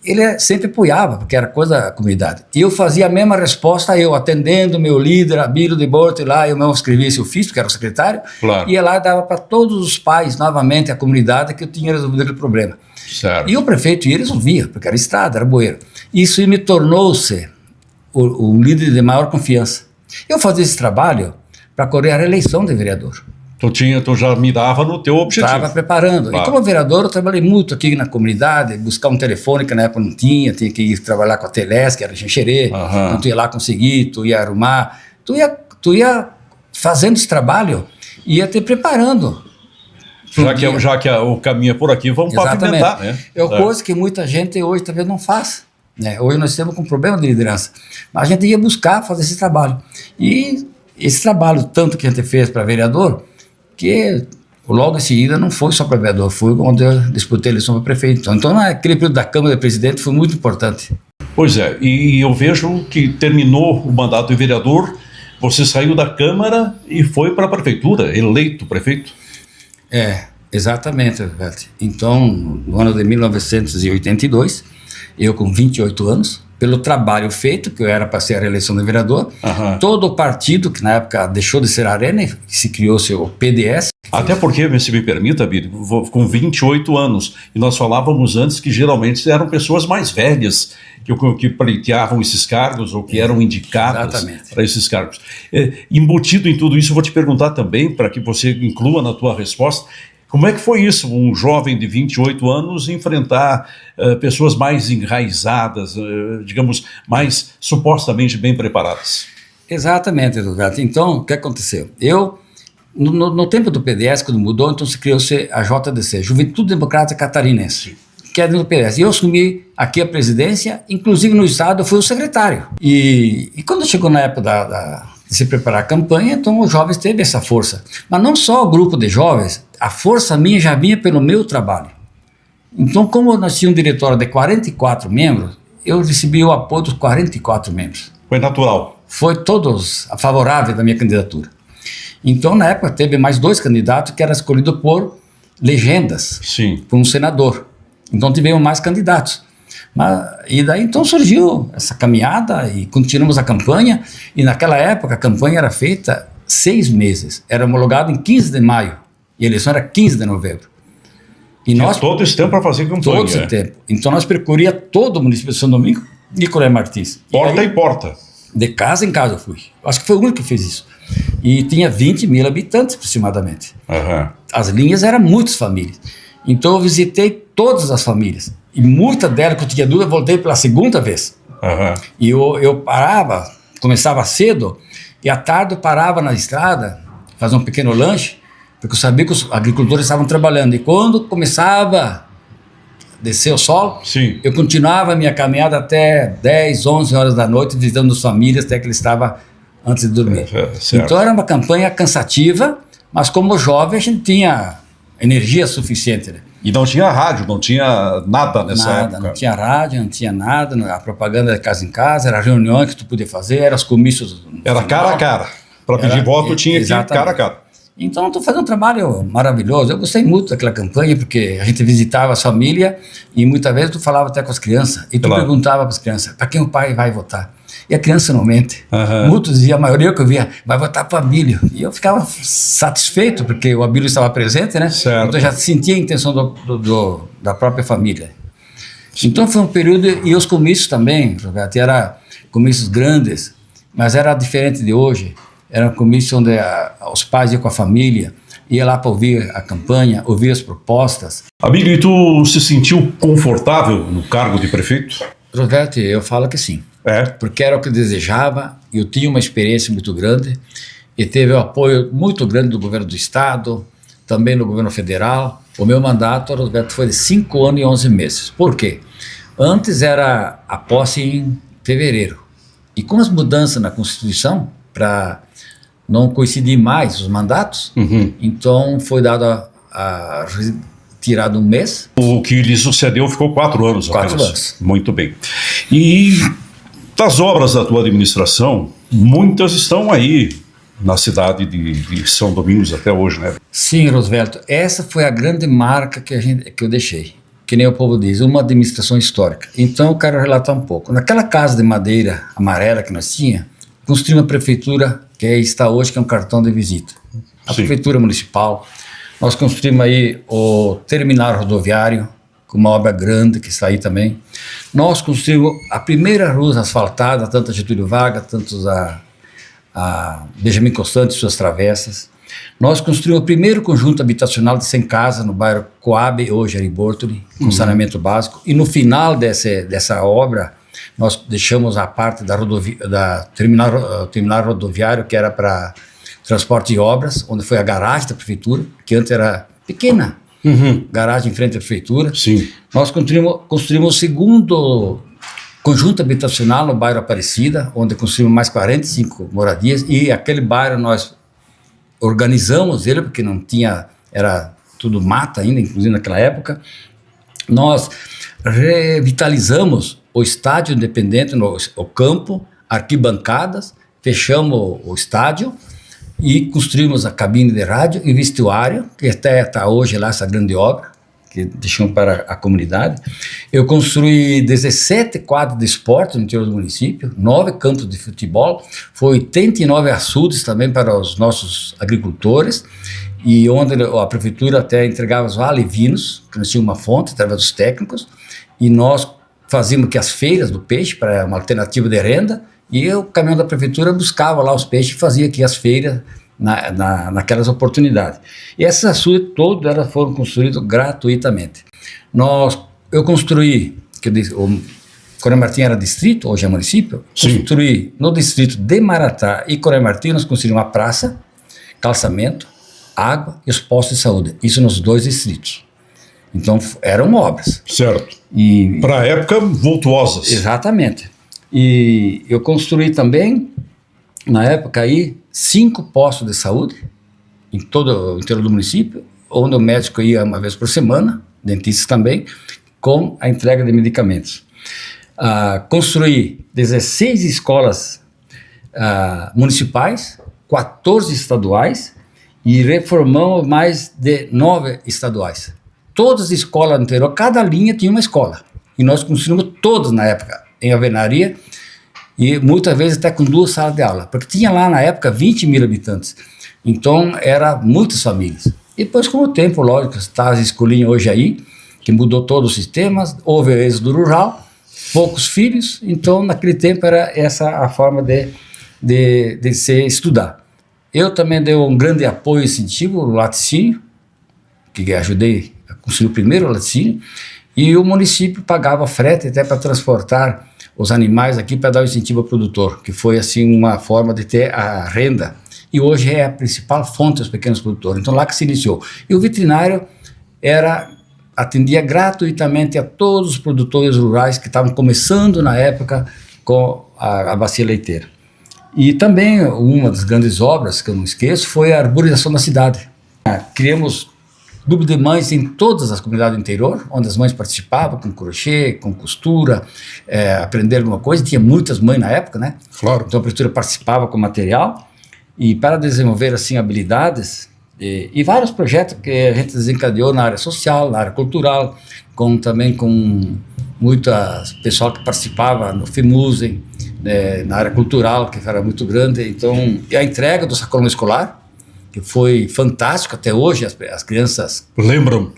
ele sempre apoiava, porque era coisa da comunidade. E eu fazia a mesma resposta, atendendo meu líder, Abílio de Borto, lá eu mesmo escrevia esse ofício, que era o secretário,
claro.
Ia lá e dava para todos os pais, novamente, a comunidade, que eu tinha resolvido aquele problema.
Certo.
E o prefeito ia resolvia, porque era estrada, era bueiro. Isso me tornou-se o líder de maior confiança. Eu fazia esse trabalho para correr a reeleição de vereador.
Tu já mirava no teu objetivo.
Estava preparando. Claro. E como vereador eu trabalhei muito aqui na comunidade, buscar um telefone que na época não tinha que ir trabalhar com a Teles, que era Xanxerê, então tu ia lá conseguir, tu ia arrumar, tu ia fazendo esse trabalho, ia te preparando.
Já que o caminho é por aqui, vamos pavimentar. Né?
Coisa que muita gente hoje talvez não faz. Né? Hoje nós temos um problema de liderança, mas a gente ia buscar fazer esse trabalho. E esse trabalho, tanto que a gente fez para vereador, que logo em seguida não foi só para vereador, foi onde eu disputei a eleição para prefeito. Então naquele período da Câmara de Presidente foi muito importante. Pois
é, e eu vejo que terminou o mandato de vereador, você saiu da Câmara e foi para a prefeitura, eleito prefeito.
Exatamente, Roberto. Então, no ano de 1982, eu com 28 anos, pelo trabalho feito, que eu era para ser a reeleição de vereador, todo o partido, que na época deixou de ser a Arena, e se criou seu PDS.
Até porque, se me permita, Abílio, com 28 anos, e nós falávamos antes que geralmente eram pessoas mais velhas que pleiteavam esses cargos ou que eram indicadas para esses cargos. Embutido em tudo isso, eu vou te perguntar também, para que você inclua na tua resposta, Como é que foi isso, um jovem de 28 anos enfrentar pessoas mais enraizadas, digamos, mais supostamente bem preparadas?
Exatamente, Roberto. Então, o que aconteceu? No tempo do PDS, quando mudou, então se criou-se a JDC, Juventude Democrática Catarinense, que é do PDS. E eu assumi aqui a presidência, inclusive no estado eu fui o secretário. E quando chegou na época de se preparar a campanha, então os jovens teve essa força. Mas não só o grupo de jovens, a força minha já vinha pelo meu trabalho. Então, como nós tínhamos um diretório de 44 membros, eu recebi o apoio dos 44 membros.
Foi natural.
Foi todos favoráveis da minha candidatura. Então, na época, teve mais 2 candidatos que eram escolhidos por legendas,
Sim.
por um senador. Então, tivemos mais candidatos. E daí, então, surgiu essa caminhada e continuamos a campanha. E naquela época, a campanha era feita 6 meses. Era homologado em 15 de maio. E a eleição era 15 de novembro. E nós,
todo esse tempo para fazer campanha.
Todo esse tempo. Então, nós percorria todo o município de São Domingo, Nicolé Martins.
Porta e porta.
De casa em casa eu fui. Acho que foi o único que fez isso. E tinha 20 mil habitantes aproximadamente.
Uhum.
As linhas eram muitas famílias. Então eu visitei todas as famílias. E muitas delas que eu tinha dúvida, eu voltei pela segunda vez.
Uhum.
E eu parava, começava cedo, e à tarde eu parava na estrada, fazia um pequeno lanche, porque eu sabia que os agricultores estavam trabalhando. E quando começava a descer o sol,
sim,
eu continuava a minha caminhada até 10, 11 horas da noite, visitando as famílias, até que eles estavam antes de dormir. Então era uma campanha cansativa, mas como jovem a gente tinha energia suficiente, né?
E não tinha rádio, não tinha nada nessa época?
Não tinha rádio, não tinha nada, a propaganda era de casa em casa, era reuniões que tu podia fazer, eram os comícios...
Era cara a cara, para pedir voto tinha que ir cara a cara.
Então, estou fazendo um trabalho maravilhoso. Eu gostei muito daquela campanha, porque a gente visitava as famílias e muitas vezes tu falava até com as crianças e tu perguntava para as crianças, para quem o pai vai votar? E a criança não mente. Muitos diziam, a maioria que eu via, vai votar para o Abílio. E eu ficava satisfeito, porque o Abílio estava presente, né?
Certo.
Então eu já sentia a intenção da própria família. Então foi um período, e os comícios também, Roberto, eram comícios grandes, mas era diferente de hoje. Era um comício onde os pais iam com a família, ia lá para ouvir a campanha, ouvir as propostas.
Abílio, e tu se sentiu confortável no cargo de prefeito?
Roberto, eu falo que sim. Porque era o que eu desejava, eu tinha uma experiência muito grande, e teve o apoio muito grande do governo do estado, também do governo federal. O meu mandato, Roberto, foi de 5 anos e 11 meses. Por quê? Antes era a posse em fevereiro. E com as mudanças na Constituição, para não coincidir mais os mandatos, então foi dado tirado um mês.
O que lhe sucedeu ficou 4 anos.
4 anos.
Muito bem. E das obras da tua administração, muitas estão aí na cidade de São Domingos até hoje, né?
Sim, Roosevelt, essa foi a grande marca que eu deixei. Que nem o povo diz, uma administração histórica. Então eu quero relatar um pouco. Naquela casa de madeira amarela que nós tínhamos, construímos uma prefeitura que está hoje, que é um cartão de visita. A prefeitura municipal. Nós construímos aí o terminal rodoviário, com uma obra grande que está aí também. Nós construímos a primeira rua asfaltada, tanto a Getúlio Vargas, tanto a Benjamin Constant e suas travessas. Nós construímos o primeiro conjunto habitacional de 100 casas no bairro Coab, hoje Ari Bortoli, com saneamento básico. E no final dessa obra, nós deixamos a parte da terminal rodoviário, que era para transporte de obras, onde foi a garagem da prefeitura, que antes era pequena, garagem em frente à prefeitura.
Sim.
Nós construímos o segundo conjunto habitacional no bairro Aparecida, onde construímos mais 45 moradias, e aquele bairro nós organizamos ele, porque não tinha, era tudo mata ainda, inclusive naquela época. Nós revitalizamos o estádio independente, o campo, arquibancadas, fechamos o estádio e construímos a cabine de rádio e vestuário, que até está hoje lá essa grande obra, que deixamos para a comunidade. Eu construí 17 quadros de esporte no interior do município, 9 campos de futebol, foi 89 açudes também para os nossos agricultores, e onde a prefeitura até entregava os alevinos, que nós tínhamos uma fonte através dos técnicos, e nós fazíamos que as feiras do peixe, para uma alternativa de renda, e o caminhão da prefeitura buscava lá os peixes e fazia aqui as feiras naquelas oportunidades. E esses açudes todos elas foram construídos gratuitamente. Eu construí, o Coronel Martim era distrito, hoje é município.
Sim.
Construí no distrito de Maratá e Coronel Martim, nós construímos uma praça, calçamento, água e os postos de saúde. Isso nos 2 distritos. Então eram obras.
Certo.
E
para a época, vultuosas.
exatamente. E eu construí também, na época aí, 5 postos de saúde em todo o interior do município, onde o médico ia uma vez por semana, dentistas também, com a entrega de medicamentos. Construí 16 escolas municipais, 14 estaduais e reformamos mais de 9 estaduais. Todas as escolas no interior, cada linha tinha uma escola. E nós construímos todas na época, em alvenaria, e muitas vezes até com 2 salas de aula, porque tinha lá na época 20 mil habitantes. Então, era muitas famílias. E depois, com o tempo, lógico, está as escolinhas hoje aí, que mudou todo o sistema, houve o êxodo rural, poucos filhos, então naquele tempo era essa a forma de se estudar. Eu também dei um grande apoio e incentivo ao laticínio, que ajudei a construir o primeiro laticínio, e o município pagava frete até para transportar os animais aqui para dar o incentivo ao produtor, que foi assim uma forma de ter a renda, e hoje é a principal fonte dos pequenos produtores. Então lá que se iniciou. E o veterinário atendia gratuitamente a todos os produtores rurais que estavam começando na época com a bacia leiteira. E também uma das grandes obras que eu não esqueço foi a arborização da cidade. Criamos grupo de mães em todas as comunidades do interior, onde as mães participavam com crochê, com costura, aprenderam alguma coisa. Tinha muitas mães na época, né?
Claro.
Então a prefeitura participava com material e para desenvolver assim habilidades e vários projetos que a gente desencadeou na área social, na área cultural, também com muitas pessoal que participava no FEMUSEM, na área cultural, que era muito grande. Então, e a entrega do sacolão escolar, que foi fantástico até hoje, as crianças lembram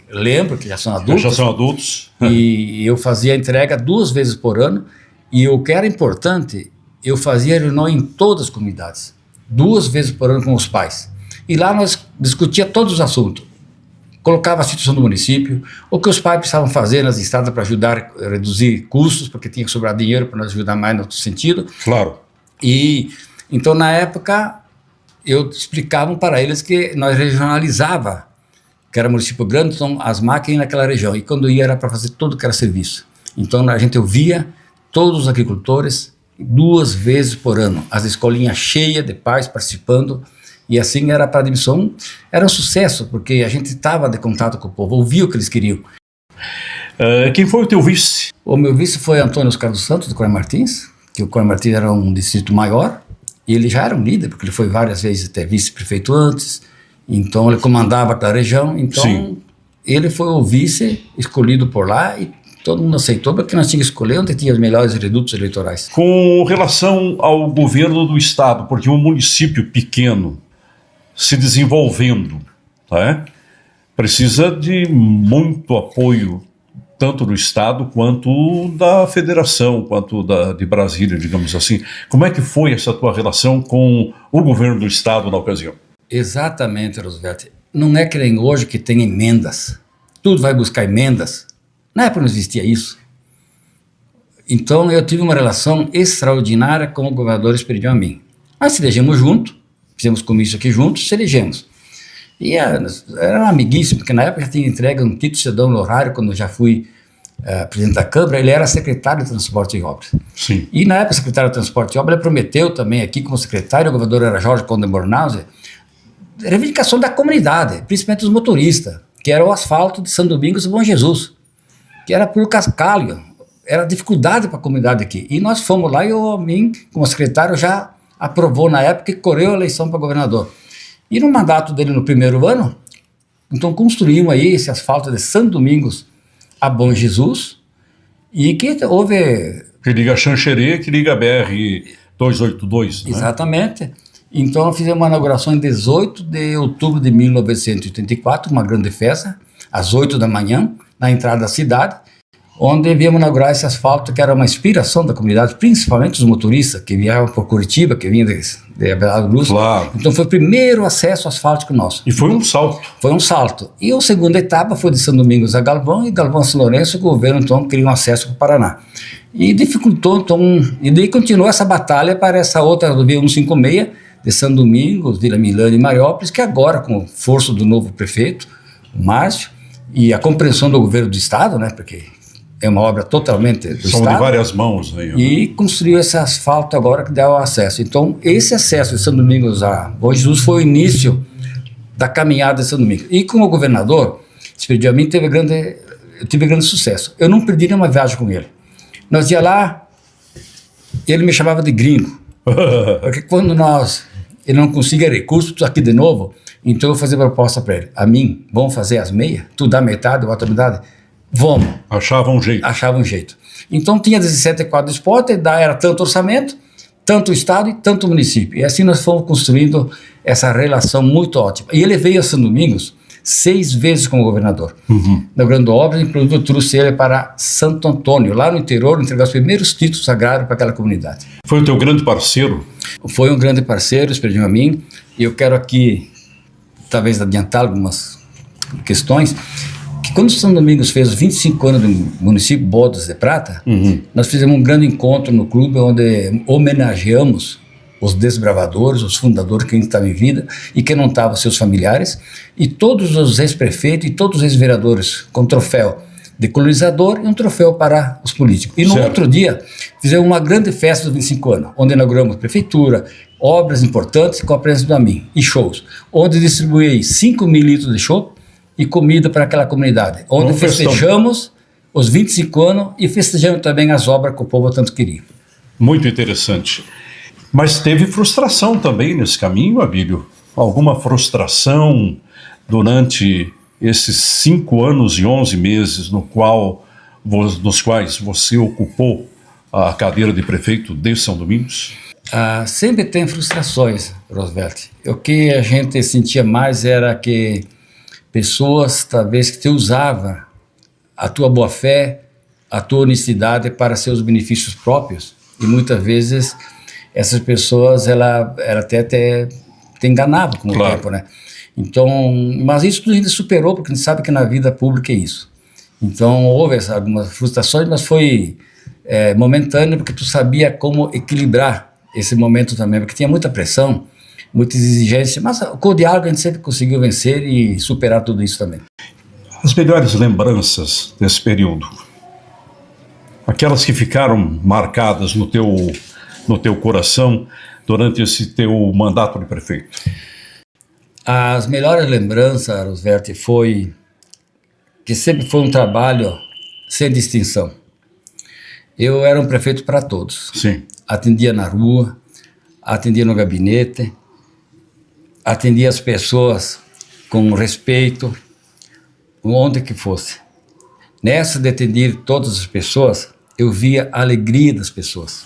que já são adultos. E eu fazia a entrega 2 vezes por ano, e o que era importante, eu fazia reunião em todas as comunidades, 2 vezes por ano com os pais. E lá nós discutia todos os assuntos, colocava a situação do município, o que os pais precisavam fazer nas estradas para ajudar a reduzir custos, porque tinha que sobrar dinheiro para nos ajudar mais no outro sentido.
Claro.
E então na época eu explicava para eles que nós regionalizava, que era município grande, então as máquinas naquela região, e quando ia era para fazer tudo que era serviço. Então a gente ouvia todos os agricultores 2 vezes por ano, as escolinhas cheias de pais participando. E assim era para a admissão, era um sucesso, porque a gente estava de contato com o povo, ouvia o que eles queriam.
Quem foi o teu vice?
O meu vice foi Antônio Oscar dos Santos, de Coronel Martins, que o Coronel Martins era um distrito maior, e ele já era um líder, porque ele foi várias vezes até vice-prefeito antes, então ele comandava aquela região, então Sim. Ele foi o vice escolhido por lá, e todo mundo aceitou, porque nós tínhamos que escolher onde tinha os melhores redutos eleitorais.
Com relação ao governo do estado, porque um município pequeno, se desenvolvendo, tá? Precisa de muito apoio, tanto do Estado quanto da Federação, quanto de Brasília, digamos assim. Como é que foi essa tua relação com o governo do Estado na ocasião?
Exatamente, Roosevelt. Não é que nem hoje que tem emendas. Tudo vai buscar emendas. Na época não existia isso. Então eu tive uma relação extraordinária com o governador Esperidião Amin. Nós se elegemos juntos, fizemos comício aqui juntos, se elegemos. E era um amiguíssimo, porque na época já tinha entregue um título de cidadão honorário, quando eu já fui presidente da Câmara, ele era secretário de Transporte e Obras.
Sim.
E na época, secretário de Transporte e Obras, ele prometeu também aqui como secretário, o governador era Jorge Conde Bornhausen, reivindicação da comunidade, principalmente dos motoristas, que era o asfalto de São Domingos e Bom Jesus, que era por cascalho, era dificuldade para a comunidade aqui. E nós fomos lá e o Amin, como secretário, já aprovou na época e correu a eleição para governador. E no mandato dele no primeiro ano, então construímos aí esse asfalto de São Domingos a Bom Jesus, e que houve...
Que liga Xanxerê, que liga a BR-282, né?
Exatamente. Então fizemos uma inauguração em 18 de outubro de 1984, uma grande festa, às 8 da manhã, na entrada da cidade, onde viemos inaugurar esse asfalto que era uma inspiração da comunidade, principalmente os motoristas que viajavam por Curitiba, que vinham de Abelardo Luz.
Claro.
Então foi o primeiro acesso asfáltico nosso.
E foi um salto.
Foi um salto. E a segunda etapa foi de São Domingos a Galvão, e Galvão a São Lourenço, o governo então criou um acesso para o Paraná. E dificultou, então, e daí continuou essa batalha para essa outra rodovia 156, de São Domingos, Vila Milana e Mariópolis, que agora, com força do novo prefeito, o Márcio, e a compreensão do governo do estado, né, porque é uma obra totalmente do
São
estado.
de várias mãos aí.
E construiu esse asfalto agora que dá o acesso. Então, esse acesso de São Domingos a Bom Jesus foi o início da caminhada de São Domingos. E com o governador, Espírito Amin, eu tive grande sucesso. Eu não perdi nenhuma viagem com ele. Nós ia lá, ele me chamava de gringo. Porque quando ele não conseguia recursos, tu aqui de novo, então eu fazia proposta para ele. Amin, vamos fazer as meias? Tu dá metade, eu boto a metade? Vamos.
Achava um jeito.
Achava um jeito. Então tinha 17 quadros de esporte, era tanto orçamento, tanto o estado e tanto o município. E assim nós fomos construindo essa relação muito ótima. E ele veio a São Domingos 6 vezes como governador. Na grande obra, inclusive eu trouxe ele para Santo Antônio, lá no interior, entregar os primeiros títulos agrários para aquela comunidade.
Foi o teu grande parceiro?
Foi um grande parceiro, Espírito a mim, e eu quero aqui, talvez, adiantar algumas questões, que quando São Domingos fez os 25 anos do município Bodas de Prata, nós fizemos um grande encontro no clube, onde homenageamos os desbravadores, os fundadores que ainda estavam em vida e que não estavam, seus familiares, e todos os ex-prefeitos e todos os ex-vereadores com troféu de colonizador e um troféu para os políticos. E no outro dia, fizemos uma grande festa dos 25 anos, onde inauguramos prefeitura, obras importantes com a presença do Amin e shows, onde distribuí 5 mil litros de chopp e comida para aquela comunidade, onde festejamos os 25 anos e festejamos também as obras que o povo tanto queria.
Muito interessante. Mas teve frustração também nesse caminho, Abílio? Alguma frustração durante esses 5 anos e 11 meses nos quais você ocupou a cadeira de prefeito de São Domingos?
Sempre tem frustrações, Roosevelt. O que a gente sentia mais era que pessoas, talvez, que te usavam a tua boa-fé, a tua honestidade para seus benefícios próprios, e muitas vezes essas pessoas, ela até te enganava com o tempo, né? Então, mas isso tudo ainda superou, porque a gente sabe que na vida pública é isso. Então, houve algumas frustrações, mas foi momentâneo, porque tu sabia como equilibrar esse momento também, porque tinha muita pressão, muita exigência, mas com o diálogo a gente sempre conseguiu vencer e superar tudo isso também.
As melhores lembranças desse período, aquelas que ficaram marcadas no teu coração durante esse teu mandato de prefeito?
As melhores lembranças, Roosevelt, foi que sempre foi um trabalho sem distinção. Eu era um prefeito para todos.
Sim.
Atendia na rua, atendia no gabinete, atendia as pessoas com respeito, onde que fosse. Nessa de atender todas as pessoas, eu via a alegria das pessoas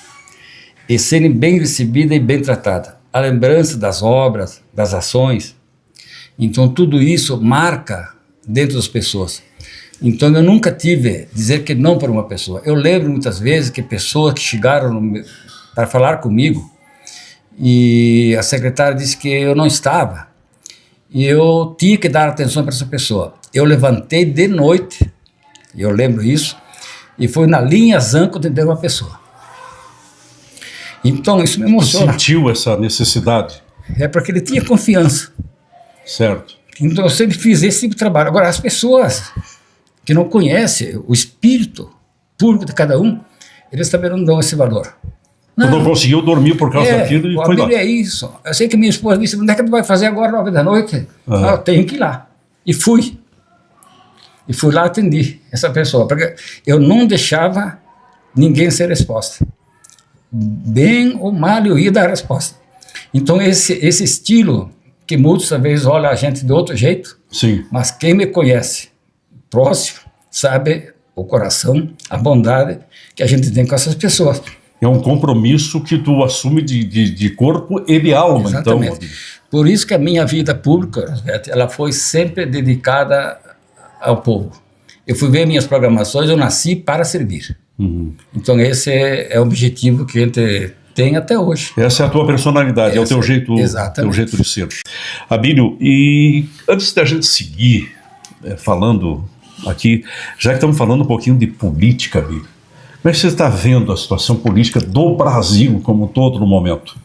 e serem bem recebidas e bem tratadas. A lembrança das obras, das ações. Então, tudo isso marca dentro das pessoas. Então, eu nunca tive dizer que não para uma pessoa. Eu lembro muitas vezes que pessoas que chegaram para falar comigo e a secretária disse que eu não estava e eu tinha que dar atenção para essa pessoa. Eu levantei de noite, eu lembro isso, e foi na linha Zanco atender uma pessoa. Então, isso me emociona.
Você sentiu essa necessidade?
É porque ele tinha confiança.
Certo.
Então eu sempre fiz esse tipo de trabalho. Agora, as pessoas que não conhecem o espírito público de cada um, eles também não dão esse valor.
Não conseguiu dormir por causa daquilo e foi lá.
É isso. Eu sei que minha esposa disse, onde é que tu vai fazer agora 9 da noite? Eu tenho que ir lá. E fui. E fui lá atendi essa pessoa, porque eu não deixava ninguém ser resposta. Bem ou mal eu ia dar a resposta. Então esse estilo que muitos talvez olham a gente de outro jeito,
sim,
mas quem me conhece próximo sabe o coração, a bondade que a gente tem com essas pessoas.
É um compromisso que tu assume de corpo e de alma.
Exatamente. Então. Por isso que a minha vida pública, ela foi sempre dedicada ao povo. Eu fui ver minhas programações, eu nasci para servir. Então esse é o objetivo que a gente tem até hoje.
Essa é a tua personalidade, é o teu jeito de ser. Abílio, e antes da gente seguir falando aqui, já que estamos falando um pouquinho de política, Abílio, como é que você está vendo a situação política do Brasil como um todo no momento?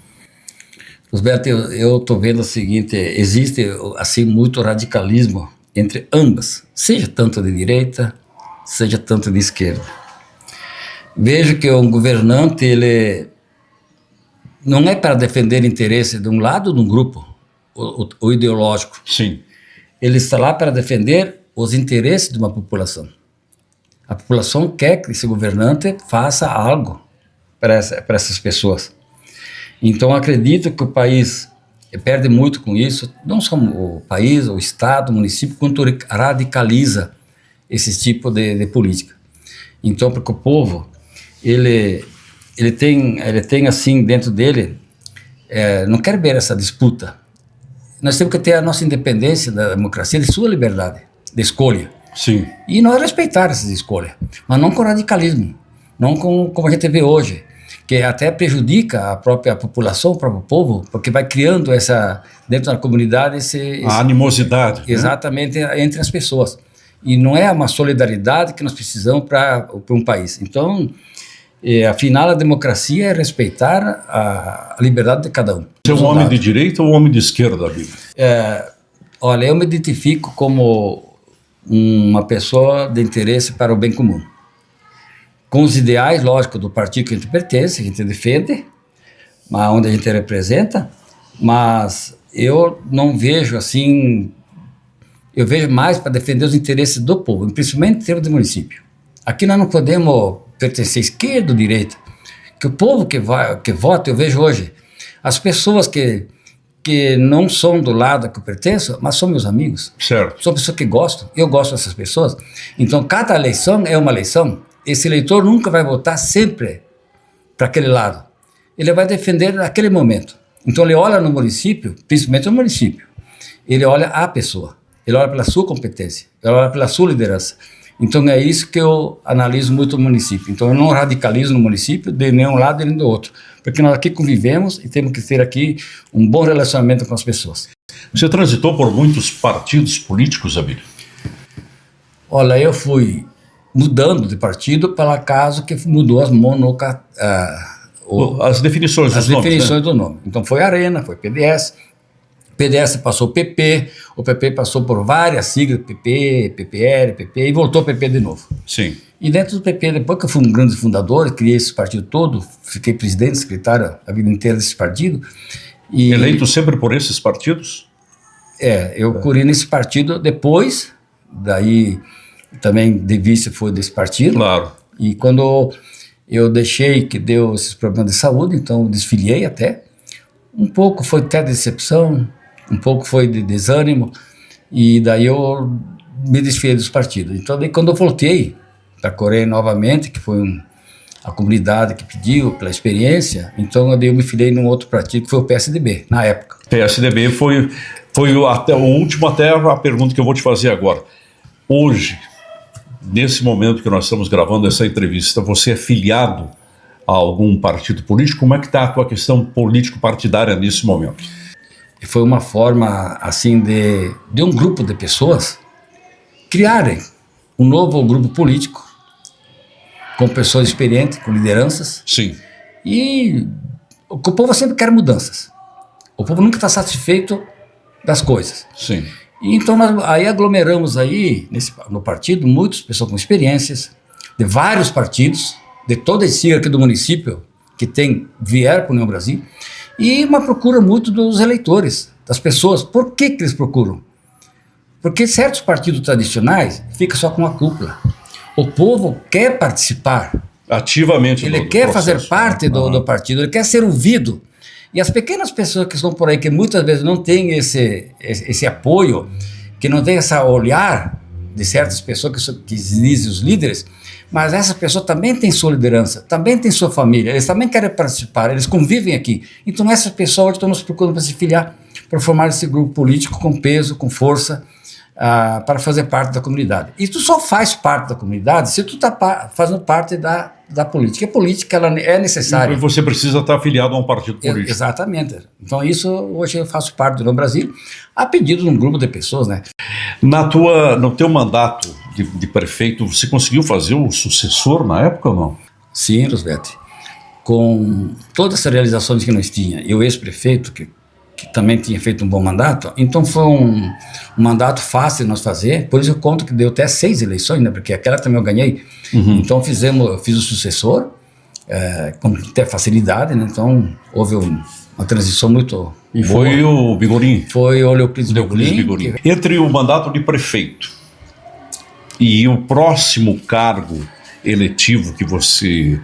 Roberto, eu estou vendo o seguinte, existe assim muito radicalismo entre ambas, seja tanto de direita, seja tanto de esquerda. Vejo que um governante, ele não é para defender interesse de um lado ou de um grupo, o ideológico.
Sim.
Ele está lá para defender os interesses de uma população. A população quer que esse governante faça algo para essas pessoas. Então, acredito que o país perde muito com isso, não só o país, o Estado, o município, quanto radicaliza esse tipo de política. Então, porque o povo, ele tem assim dentro dele, não quer ver essa disputa. Nós temos que ter a nossa independência da democracia, de sua liberdade, de escolha.
Sim.
E nós respeitar essas escolhas, mas não com radicalismo, não como a gente vê hoje, que até prejudica a própria população, o próprio povo, porque vai criando dentro da comunidade
a animosidade.
Exatamente, né? Entre as pessoas. E não é uma solidariedade que nós precisamos para um país. Então, afinal, a democracia é respeitar a liberdade de cada um.
Você é um homem de direita ou um homem de esquerda, Abílio?
Olha, eu me identifico como uma pessoa de interesse para o bem comum. Com os ideais, lógico, do partido que a gente pertence, a gente defende, onde a gente representa, mas eu não vejo assim, eu vejo mais para defender os interesses do povo, principalmente em termos de município. Aqui nós não podemos pertencer à esquerda ou direita, que o povo que vota, eu vejo hoje, as pessoas que não são do lado que eu pertenço, mas são meus amigos.
Certo.
São pessoas que gostam, eu gosto dessas pessoas. Então, cada eleição é uma eleição. Esse eleitor nunca vai votar sempre para aquele lado. Ele vai defender naquele momento. Então, ele olha no município, principalmente no município, ele olha a pessoa, ele olha pela sua competência, ele olha pela sua liderança. Então, é isso que eu analiso muito no município. Então, eu não radicalizo no município de nenhum lado nem do outro, porque nós aqui convivemos e temos que ter aqui um bom relacionamento com as pessoas.
Você transitou por muitos partidos políticos, Abílio?
Olha, eu fui mudando de partido pela caso que mudou as
definições dos nomes,
definições do nome. Então foi Arena, foi PDS, PDS passou PP, o PP passou por várias siglas, PP, PPR, PP, e voltou PP de novo.
Sim.
E dentro do PP, depois que eu fui um grande fundador, criei esse partido todo, fiquei presidente, secretário a vida inteira desse partido. E
eleito sempre por esses partidos?
Eu curei nesse partido, depois, daí também de vice foi desse partido.
Claro.
E quando eu deixei, que deu esses problemas de saúde, então eu desfiliei até. Um pouco foi até decepção, um pouco foi de desânimo, e daí eu me desfiliei dos partidos. Então daí quando eu voltei para a Coreia novamente, que foi a comunidade que pediu, pela experiência, então eu me filiei num outro partido, que foi o PSDB, na época.
PSDB foi até o último, até a pergunta que eu vou te fazer agora. Hoje, nesse momento que nós estamos gravando essa entrevista, você é filiado a algum partido político? Como é que está a tua questão político-partidária nesse momento?
Foi uma forma, assim, de um grupo de pessoas criarem um novo grupo político, com pessoas experientes, com lideranças.
Sim.
E o povo sempre quer mudanças. O povo nunca está satisfeito das coisas.
Sim.
E então nós aí aglomeramos aí no partido muitas pessoas com experiências de vários partidos, de toda a sigla aqui do município que vieram para o União Brasil, e uma procura muito dos eleitores, das pessoas. Por que eles procuram? Porque certos partidos tradicionais ficam só com a cúpula. O povo quer participar.
Ativamente.
Ele quer fazer parte do partido, ele quer ser ouvido. E as pequenas pessoas que estão por aí, que muitas vezes não têm esse apoio, que não têm esse olhar de certas pessoas que dizem os líderes, mas essas pessoas também têm sua liderança, também têm sua família, eles também querem participar, eles convivem aqui. Então essas pessoas estão nos procurando para se filiar, para formar esse grupo político com peso, com força, para fazer parte da comunidade. E tu só faz parte da comunidade se tu está fazendo parte da política. A política ela é necessária.
E você precisa estar afiliado a um partido político.
Exatamente. Então isso, hoje eu faço parte do União Brasil, a pedido de um grupo de pessoas, né?
No teu mandato de prefeito, você conseguiu fazer o sucessor na época ou não?
Sim, Roosevelt. Com todas essas realizações que nós tínhamos, e o ex-prefeito, que também tinha feito um bom mandato, então foi um mandato fácil de nós fazer, por isso eu conto que deu até 6 eleições, né, porque aquela também eu ganhei. Então eu fiz o sucessor, com até facilidade, né, então houve uma transição muito
E
boa.
foi o Bigorin?
Foi o Leoclides Bigorin.
Entre o mandato de prefeito e o próximo cargo eletivo que você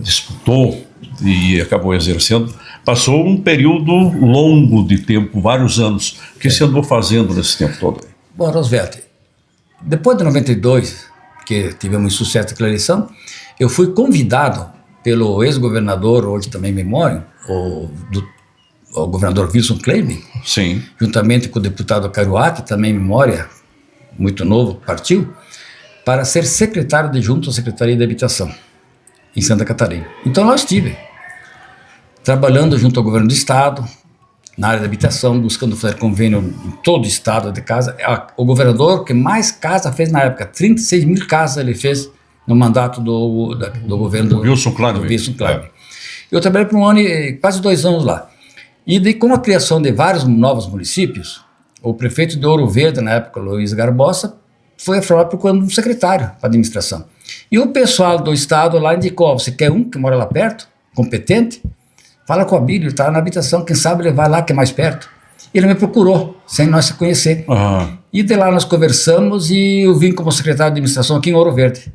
disputou e acabou exercendo, passou um período longo de tempo, vários anos. O que você andou fazendo nesse tempo todo?
Bom, Roosevelt, depois de 92, que tivemos sucesso naquela eleição, eu fui convidado pelo ex-governador, hoje também memória, o governador Wilson Klein,
Sim.
juntamente com o deputado Caruá, que também memória, muito novo, partiu, para ser secretário adjunto à Secretaria de Habitação, em Santa Catarina. Então lá eu estive, trabalhando junto ao governo do estado, na área de habitação, buscando fazer convênio em todo o estado de casa. O governador que mais casa fez na época, 36 mil casas ele fez no mandato do governo do
Wilson Klein.
Eu trabalhei por um ano e quase 2 anos lá. E com a criação de vários novos municípios, o prefeito de Ouro Verde, na época, Luiz Garbosa, foi afirmado procurando um secretário para a administração. E o pessoal do estado lá indicou: você quer um que mora lá perto, competente? Fala com o Abílio, está na habitação, quem sabe ele vai lá que é mais perto. Ele me procurou, sem nós se conhecer. E de lá nós conversamos e eu vim como secretário de administração aqui em Ouro Verde,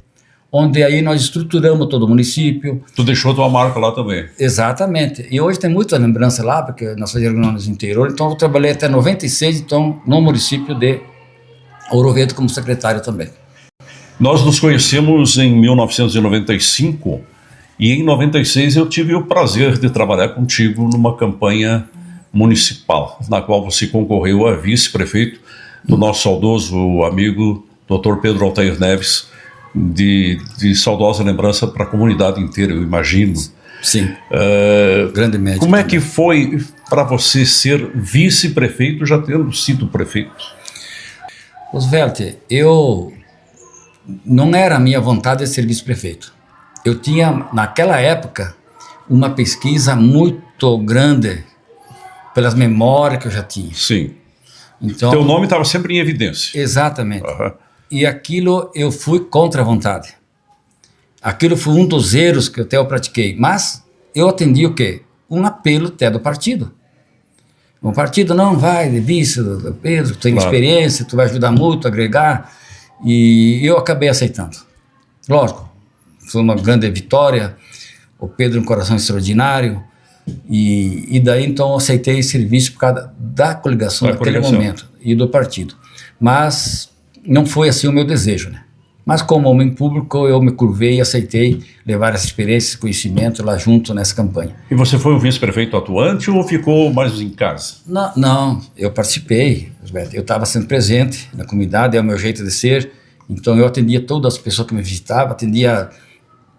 onde aí nós estruturamos todo o município.
Tu deixou tua marca lá também.
Exatamente. E hoje tem muita lembrança lá, porque nós fazíamos reuniões no interior, então eu trabalhei até 96, então, no município de Ouro Verde como secretário também.
Nós nos conhecemos em 1995 e em 96 eu tive o prazer de trabalhar contigo numa campanha municipal, na qual você concorreu a vice-prefeito do nosso saudoso amigo Dr. Pedro Altair Neves, de saudosa lembrança para a comunidade inteira, eu imagino.
Sim, grande médico.
Como é que foi para você ser vice-prefeito já tendo sido prefeito?
Roosevelt, não era a minha vontade de ser vice-prefeito. Eu tinha, naquela época, uma pesquisa muito grande pelas memórias que eu já tinha.
Sim.
Então,
teu nome estava sempre em evidência.
Exatamente. E aquilo eu fui contra a vontade. Aquilo foi um dos erros que até eu pratiquei. Mas eu atendi o quê? Um apelo até do partido. O partido não vai, de vice, Pedro, tu tem experiência, tu vai ajudar muito, agregar. E eu acabei aceitando. Lógico, foi uma grande vitória. O Pedro é um coração extraordinário. E daí então eu aceitei esse serviço por causa da coligação naquele momento e do partido. Mas não foi assim o meu desejo, né? Mas como homem público eu me curvei e aceitei levar essa experiência, esse conhecimento lá junto nessa campanha.
E você foi um vice-prefeito atuante ou ficou mais em casa?
Não, eu participei, eu estava sendo presente na comunidade, é o meu jeito de ser, então eu atendia todas as pessoas que me visitavam, atendia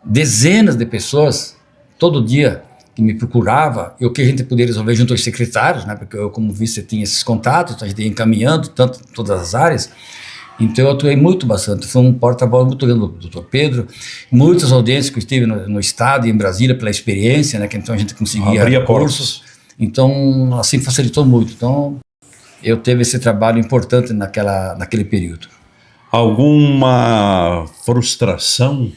dezenas de pessoas todo dia que me procurava, e o que a gente podia resolver junto aos secretários, né, porque eu como vice tinha esses contatos, então a gente ia encaminhando tanto todas as áreas. Então eu atuei bastante, foi um porta-voz muito grande do Dr. Pedro, muitas audiências que eu estive no estado e em Brasília pela experiência, né, que então a gente conseguia
abrir
cursos, então assim facilitou muito, então eu teve esse trabalho importante naquele período.
Alguma frustração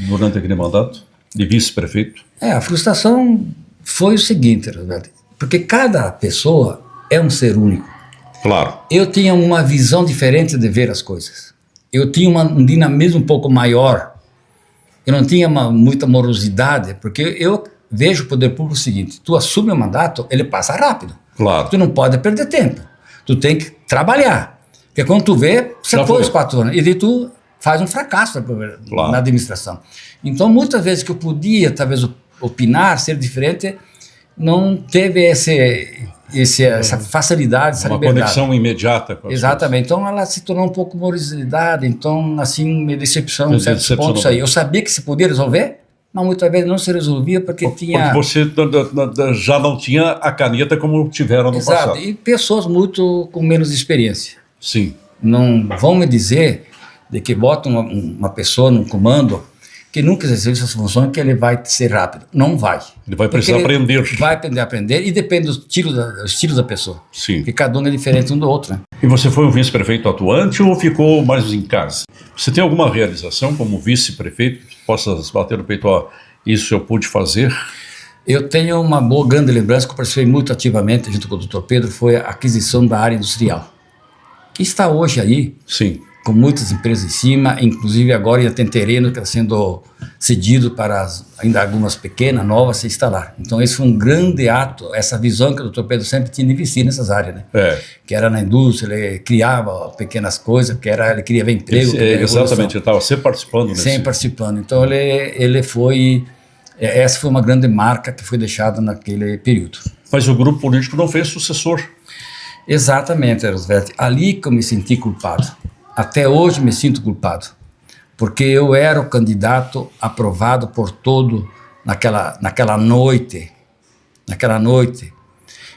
durante aquele mandato de vice-prefeito?
A frustração foi o seguinte, Roberto, porque cada pessoa é um ser único.
Claro.
Eu tinha uma visão diferente de ver as coisas. Eu tinha um dinamismo um pouco maior. Eu não tinha muita morosidade, porque eu vejo o poder público o seguinte: tu assume o mandato, ele passa rápido.
Claro.
Tu não pode perder tempo. Tu tem que trabalhar. Porque quando tu vê, você foi os 4 anos. E daí tu faz um fracasso na administração. Então, muitas vezes que eu podia, talvez, opinar, ser diferente, não teve essa facilidade, essa
uma
liberdade.
conexão imediata com as
Exatamente. Então ela se tornou um pouco morosidade, então assim me decepcionou em certos pontos aí. Eu sabia que se podia resolver, mas muitas vezes não se resolvia porque tinha...
Porque você já não tinha a caneta como tiveram no
Exato.
passado.
E pessoas muito com menos experiência.
Sim.
Não vão me dizer de que botam uma pessoa num comando que nunca exerceu essa função que ele vai ser rápido. Não vai.
Ele vai precisar aprender.
Vai aprender a aprender e depende do estilo da pessoa.
Sim.
Porque cada um é diferente um do outro, né?
E você foi um vice-prefeito atuante ou ficou mais em casa? Você tem alguma realização como vice-prefeito que possa bater no peito, ó, isso eu pude fazer?
Eu tenho uma boa, grande lembrança que eu participei muito ativamente junto com o Dr. Pedro, foi a aquisição da área industrial, que está hoje aí,
Sim.
com muitas empresas em cima, inclusive agora já tem terreno que está sendo cedido para ainda algumas pequenas, novas, se instalar. Então esse foi um grande ato, essa visão que o Dr. Pedro sempre tinha de investir nessas áreas, né? Que era na indústria, ele criava pequenas coisas, ele queria ver emprego.
Exatamente, ele estava sempre participando.
Sempre participando. Então ele foi, essa foi uma grande marca que foi deixada naquele período.
Mas o grupo político não fez sucessor.
Exatamente, Roosevelt. Ali que eu me senti culpado. Até hoje me sinto culpado, porque eu era o candidato aprovado por todo naquela noite,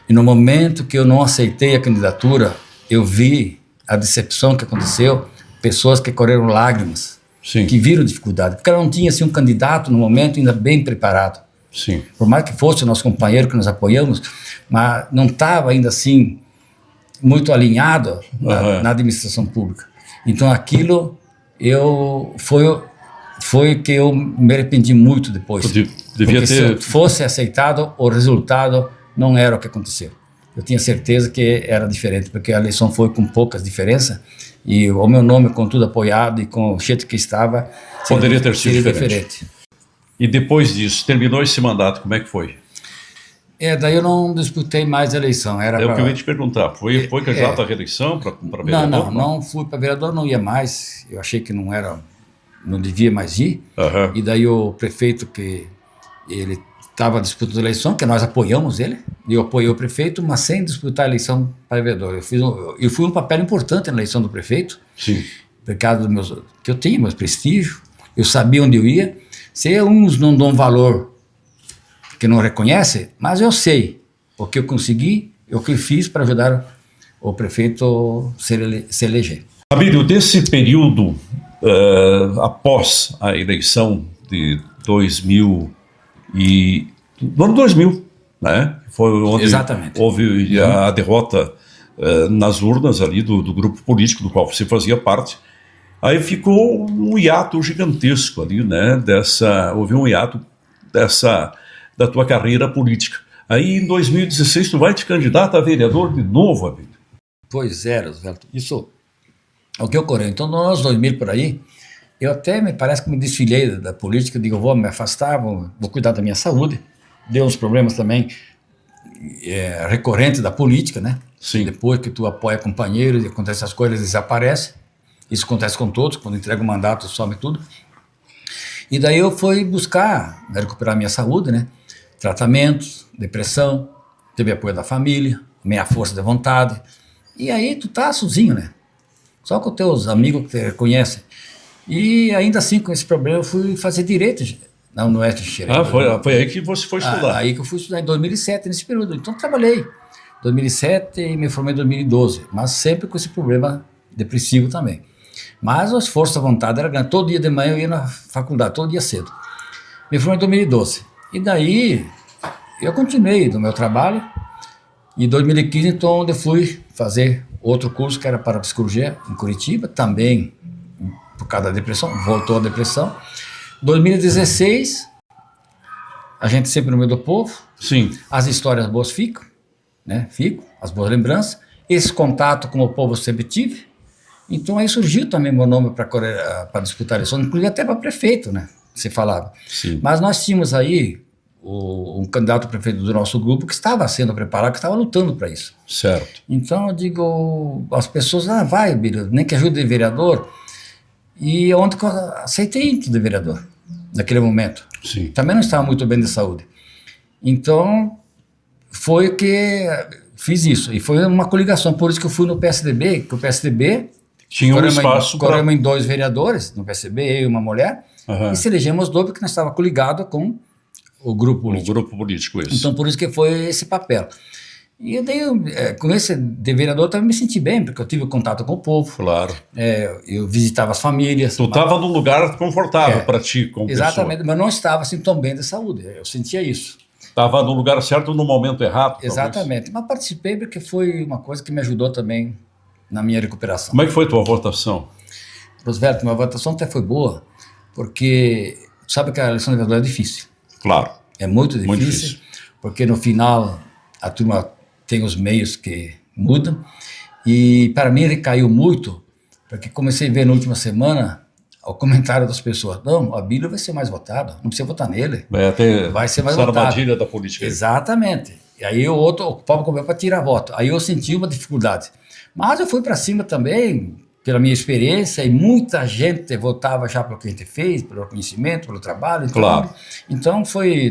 e no momento que eu não aceitei a candidatura, eu vi a decepção que aconteceu, pessoas que correram lágrimas,
Sim.
que viram dificuldade, porque ela não tinha assim, um candidato no momento ainda bem preparado.
Sim.
Por mais que fosse o nosso companheiro que nós apoiamos, mas não estava ainda assim muito alinhado na administração pública. Então aquilo foi que eu me arrependi muito depois.
Devia ter...
Se fosse aceitado, o resultado não era o que aconteceu. Eu tinha certeza que era diferente, porque a eleição foi com poucas diferenças e o meu nome, com tudo apoiado e com o jeito que estava,
poderia ter sido diferente. E depois disso, terminou esse mandato, como é que foi?
Daí eu não disputei mais a eleição.
É o que eu ia te perguntar. Foi candidato à reeleição para vereador?
Não fui para vereador, não ia mais. Eu achei que não devia mais ir. E daí o prefeito, que ele estava disputando a eleição, que nós apoiamos ele, e eu apoiei o prefeito, mas sem disputar a eleição para vereador. Eu fui um papel importante na eleição do prefeito.
Sim.
Por causa que eu tinha, meus prestígio, eu sabia onde eu ia. Se uns não dão valor que não reconhece, mas eu sei o que eu consegui, o que eu fiz para ajudar o prefeito se eleger.
Abílio, desse período, após a eleição de 2000 no ano 2000, né? Foi onde
Exatamente.
Houve a derrota nas urnas ali do grupo político do qual você fazia parte. Aí ficou um hiato gigantesco ali, né? Houve um hiato da tua carreira política. Aí em 2016 tu vai te candidatar a vereador de novo, Abílio.
Pois é, Roosevelt. Isso é o que ocorreu. Então, no ano 2000 por aí, eu até me parece que me desfilei da política, digo, vou me afastar, vou cuidar da minha saúde. Deu uns problemas também recorrentes da política, né?
Sim.
Depois que tu apoia companheiros e acontecem essas coisas, eles desaparecem. Isso acontece com todos, quando entrega o mandato, some tudo. E daí eu fui buscar recuperar minha saúde, né? Tratamentos, depressão, teve apoio da família, minha força de vontade. E aí tu tá sozinho, né? Só com teus amigos que te reconhecem. E ainda assim, com esse problema, eu fui fazer direito na Oeste de Xerém.
Foi aí que você foi estudar.
Aí que eu fui estudar em 2007, nesse período. Então trabalhei em 2007 e me formei em 2012, mas sempre com esse problema depressivo também. Mas o esforço, a vontade era grande. Todo dia de manhã eu ia na faculdade, todo dia cedo. Me formei em 2012. E daí eu continuei no meu trabalho. Em 2015, então, onde eu fui fazer outro curso que era para psicologia em Curitiba, também por causa da depressão, voltou a depressão. 2016, a gente sempre no meio do povo.
Sim.
As histórias boas ficam, né? Ficam, as boas lembranças. Esse contato com o povo eu sempre tive. Então aí surgiu também meu nome para disputar a eleição, inclusive até para prefeito, né? Você falava.
Sim.
Mas nós tínhamos aí um candidato a prefeito do nosso grupo que estava sendo preparado, que estava lutando para isso.
Certo.
Então eu digo, as pessoas, vai, Bíblia, nem que ajude de vereador. E ontem que eu aceitei de vereador, naquele momento.
Sim.
Também não estava muito bem de saúde. Então, foi que Fiz isso. E foi uma coligação. Por isso que eu fui no PSDB, que o PSDB
tinha um espaço para...
Corremos em 2 vereadores no PSDB, eu e uma mulher, e se elegemos 2 porque nós estávamos coligados com o grupo político.
O grupo político, isso.
Então, por isso que foi esse papel. E eu dei, com esse de vereador, eu também me senti bem, porque eu tive contato com o povo.
Claro.
Eu visitava as famílias.
Tu estava num lugar confortável para ti, como
exatamente,
pessoa.
mas não estava assim tão bem de saúde. Eu sentia isso.
Estava no lugar certo no momento errado.
Exatamente.
Talvez.
Mas participei porque foi uma coisa que me ajudou também na minha recuperação.
Como é que foi tua votação?
Roosevelt, minha votação até foi boa, porque sabe que a eleição de vereador é difícil.
Claro.
É muito difícil, porque no final a turma tem os meios que mudam. E para mim ele caiu muito, porque comecei a ver na última semana o comentário das pessoas. Não, a Bíblia vai ser mais votada, não precisa votar nele.
Vai ser mais votada. Essa armadilha da política.
Exatamente. E aí o povo comeu para tirar voto. Aí eu senti uma dificuldade. Mas eu fui para cima também, pela minha experiência, e muita gente votava já pelo que a gente fez, pelo conhecimento, pelo trabalho. Então,
claro.
Então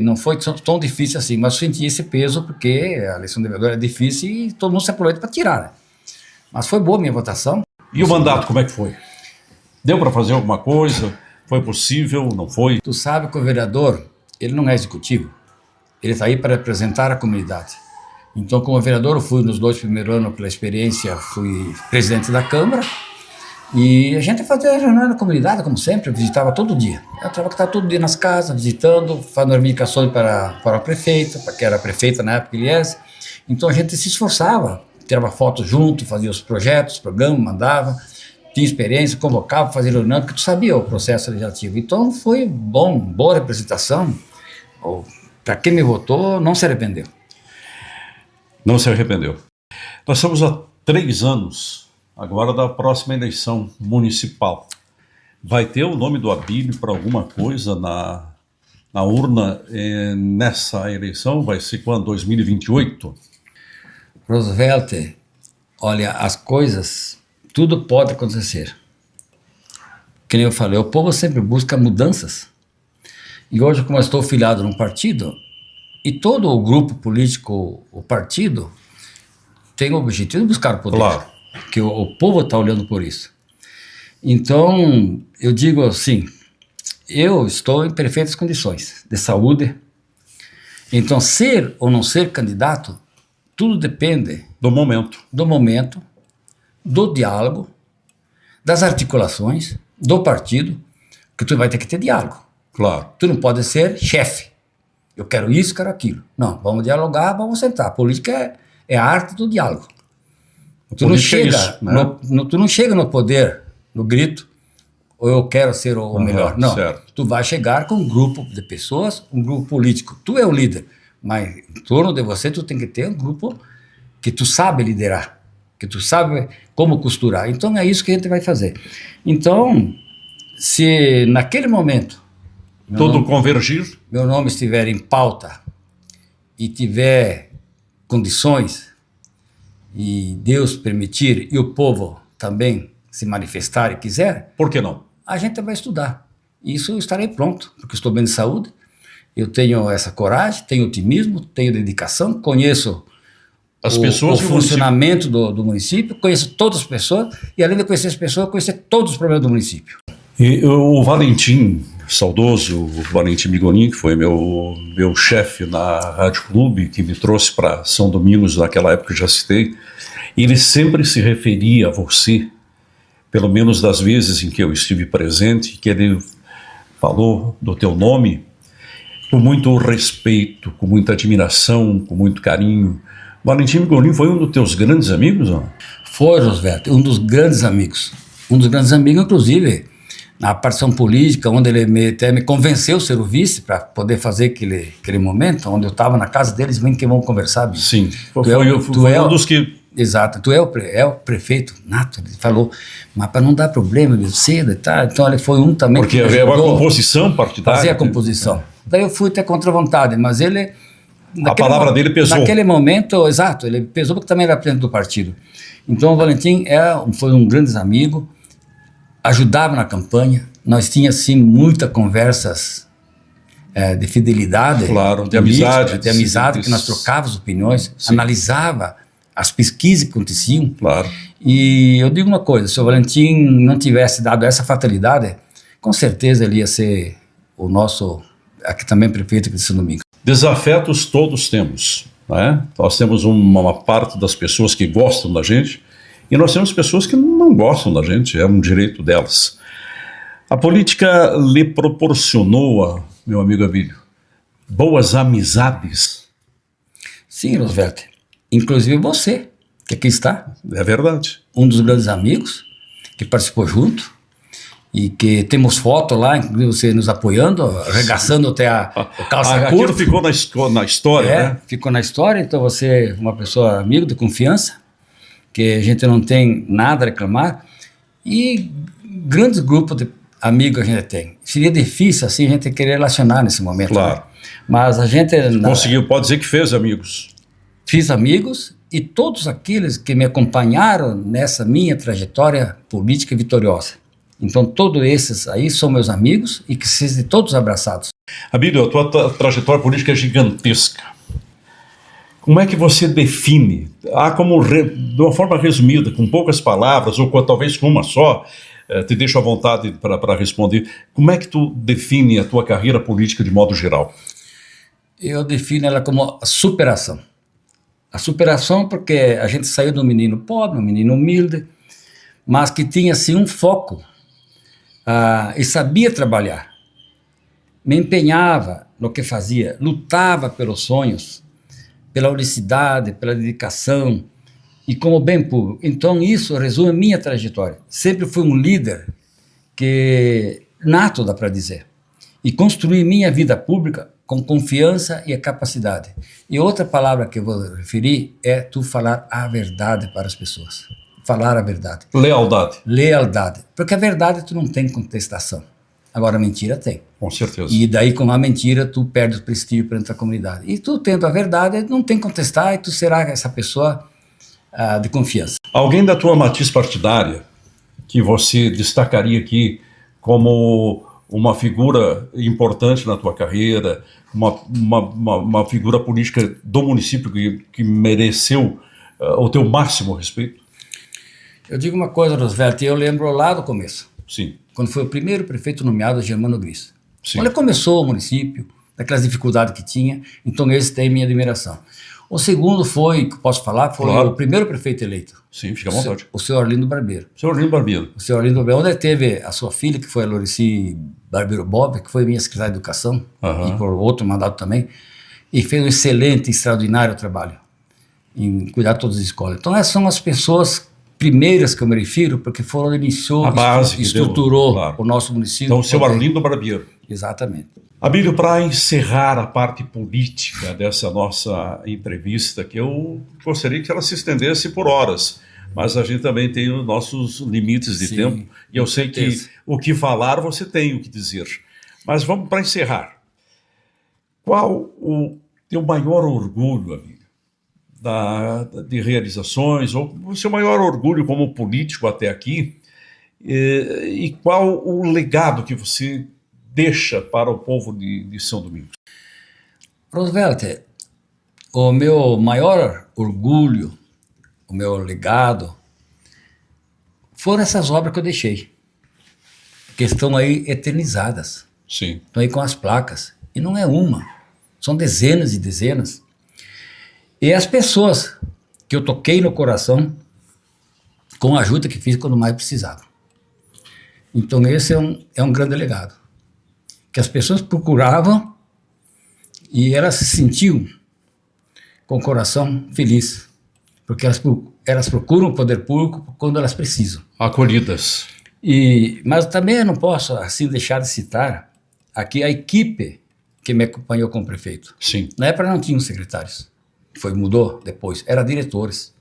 não foi tão difícil assim, mas eu senti esse peso porque a eleição de vereador é difícil e todo mundo se aproveita para tirar, né? Mas foi boa a minha votação.
E o mandato, como é que foi? Deu para fazer alguma coisa? Foi possível? Não foi?
Tu sabe que o vereador, ele não é executivo. Ele está aí para representar a comunidade. Então, como vereador, eu fui nos 2 primeiros anos, pela experiência, fui presidente da Câmara. E a gente fazia reunião na comunidade, como sempre, eu visitava todo dia. Eu estava todo dia nas casas, visitando, fazendo reivindicações para a prefeita, que era a prefeita na época, Eliese. Então a gente se esforçava, tirava fotos junto, fazia os projetos, programas, mandava, tinha experiência, convocava, fazia reunião, porque tu sabia o processo legislativo. Então foi boa representação. Para quem me votou, não se arrependeu.
Não se arrependeu. Nós estamos há 3 anos agora da próxima eleição municipal. Vai ter o nome do Abílio para alguma coisa na urna nessa eleição? Vai ser quando? 2028?
Roosevelt, olha, as coisas, tudo pode acontecer. Que nem eu falei, o povo sempre busca mudanças. E hoje, como eu estou filiado num partido, e todo o grupo político, o partido, tem o objetivo de buscar o poder.
Claro.
Que o povo está olhando por isso. Então, eu digo assim, eu estou em perfeitas condições de saúde. Então, ser ou não ser candidato, tudo depende
do momento,
do diálogo, das articulações, do partido, que tu vai ter que ter diálogo.
Claro.
Tu não pode ser chefe. Eu quero isso, quero aquilo. Não, vamos dialogar, vamos sentar. A política é a arte do diálogo. Tu não chega,
isso, né?
Tu não chega no poder, no grito, ou eu quero ser o melhor. Não,
certo.
Tu vai chegar com um grupo de pessoas, um grupo político. Tu é o líder, mas em torno de você tu tem que ter um grupo que tu sabe liderar, que tu sabe como costurar. Então é isso que a gente vai fazer. Então, se naquele momento
convergir,
meu nome estiver em pauta e tiver condições, e Deus permitir, e o povo também se manifestar e quiser,
por que não?
A gente vai estudar. Isso eu estarei pronto, porque estou bem de saúde, eu tenho essa coragem, tenho otimismo, tenho dedicação, conheço
as pessoas,
o funcionamento do município, conheço todas as pessoas, e além de conhecer as pessoas, conhecer todos os problemas do município.
E o Valentim, saudoso Valentim Bigonin, que foi meu chefe na Rádio Clube, que me trouxe para São Domingos naquela época que já citei, ele sempre se referia a você, pelo menos das vezes em que eu estive presente, que ele falou do teu nome, com muito respeito, com muita admiração, com muito carinho. Valentim Bigonin foi um dos teus grandes amigos? Não?
Foi, Roosevelt, um dos grandes amigos. Um dos grandes amigos, inclusive, na partição política, onde ele até me convenceu a ser o vice para poder fazer aquele momento, onde eu estava na casa deles, vem que vamos conversar. Bicho.
Sim, foi um dos que...
Exato, tu é o prefeito nato, ele falou, mas para não dar problema, meu, cedo e tal. Então ele foi um também
porque
que
é uma composição partidária.
Fazia a composição. Daí eu fui até contra a vontade, mas ele...
A palavra dele pesou.
Naquele momento, exato, ele pesou porque também era presidente do partido. Então o Valentim foi um grande amigo, ajudava na campanha, nós tínhamos sim muitas conversas de fidelidade,
claro, de
política,
amizade,
que nós trocávamos opiniões, sim. Analisava as pesquisas que aconteciam.
Claro.
E eu digo uma coisa, se o Valentim não tivesse dado essa fatalidade, com certeza ele ia ser o nosso, aqui também prefeito de São Domingos.
Desafetos todos temos, né? Nós temos uma parte das pessoas que gostam da gente e nós temos pessoas que não gostam da gente, é um direito delas. A política lhe proporcionou, meu amigo Abílio, boas amizades?
Sim, Roosevelt. Inclusive você, que aqui está.
É verdade.
Um dos grandes amigos, que participou junto, e que temos foto lá, inclusive você nos apoiando, arregaçando até a calça curta.
Aquilo ficou na história, né?
Ficou na história, então você é uma pessoa amigo de confiança, que a gente não tem nada a reclamar, e grandes grupos de amigos a gente tem. Seria difícil assim a gente querer relacionar nesse momento.
Claro.
Né? Mas a gente...
Conseguiu, pode dizer que fez amigos.
Fiz amigos e todos aqueles que me acompanharam nessa minha trajetória política vitoriosa. Então todos esses aí são meus amigos e que sejam todos abraçados.
Abílio, a tua trajetória política é gigantesca. Como é que você define, de uma forma resumida, com poucas palavras, ou talvez com uma só, te deixo à vontade para responder, como é que tu define a tua carreira política de modo geral?
Eu defino ela como superação. A superação porque a gente saiu de um menino pobre, um menino humilde, mas que tinha assim um foco e sabia trabalhar. Me empenhava no que fazia, lutava pelos sonhos, pela honestidade, pela dedicação e como bem público. Então isso resume minha trajetória. Sempre fui um líder que nato, dá para dizer, e construí minha vida pública com confiança e a capacidade. E outra palavra que eu vou referir é tu falar a verdade para as pessoas. Falar a verdade.
Lealdade.
Lealdade. Porque a verdade tu não tem contestação. Agora a mentira tem.
Com certeza.
E daí com a mentira tu perde o prestígio perante a comunidade. E tu tendo a verdade não tem que contestar e tu será essa pessoa de confiança.
Alguém da tua matriz partidária que você destacaria aqui como uma figura importante na tua carreira, uma figura política do município que mereceu o teu máximo respeito?
Eu digo uma coisa, Roosevelt, eu lembro lá do começo.
Sim.
Quando foi o primeiro prefeito nomeado, Germano Gris.
Sim.
Quando ele começou o município, daquelas dificuldades que tinha, então esse tem minha admiração. O segundo foi, que posso falar, foi claro, o primeiro prefeito eleito.
Sim, fica à vontade.
O senhor Arlindo Barbeiro.
O senhor Arlindo Barbeiro.
O senhor Arlindo Barbeiro, onde teve a sua filha, que foi a Lorici Barbeiro Bob, que foi minha secretária de Educação, e por outro mandato também, e fez um excelente, extraordinário trabalho em cuidar de todas as escolas. Então essas são as pessoas primeiras que eu me refiro, porque foram iniciou,
a base
estruturou
claro,
o nosso município.
Então o seu Arlindo Barbeiro.
Exatamente.
Abílio, para encerrar a parte política dessa nossa entrevista, que eu gostaria que ela se estendesse por horas, mas a gente também tem os nossos limites de tempo, e eu sei que o que falar você tem o que dizer. Mas vamos para encerrar. Qual o teu maior orgulho, Abílio, de realizações, ou o seu maior orgulho como político até aqui, e qual o legado que você deixa para o povo de São Domingos?
Roosevelt, o meu maior orgulho, o meu legado, foram essas obras que eu deixei, que estão aí eternizadas.
Sim.
Estão aí com as placas. E não é uma, são dezenas e dezenas. E as pessoas que eu toquei no coração, com a ajuda que fiz quando mais precisava. Então esse é um grande legado. Que as pessoas procuravam e elas se sentiam com o coração feliz, porque elas procuram o poder público quando elas precisam.
Acolhidas.
Mas também eu não posso assim deixar de citar aqui a equipe que me acompanhou como prefeito.
Sim.
Na época não tinham secretários, mudou depois, eram diretores.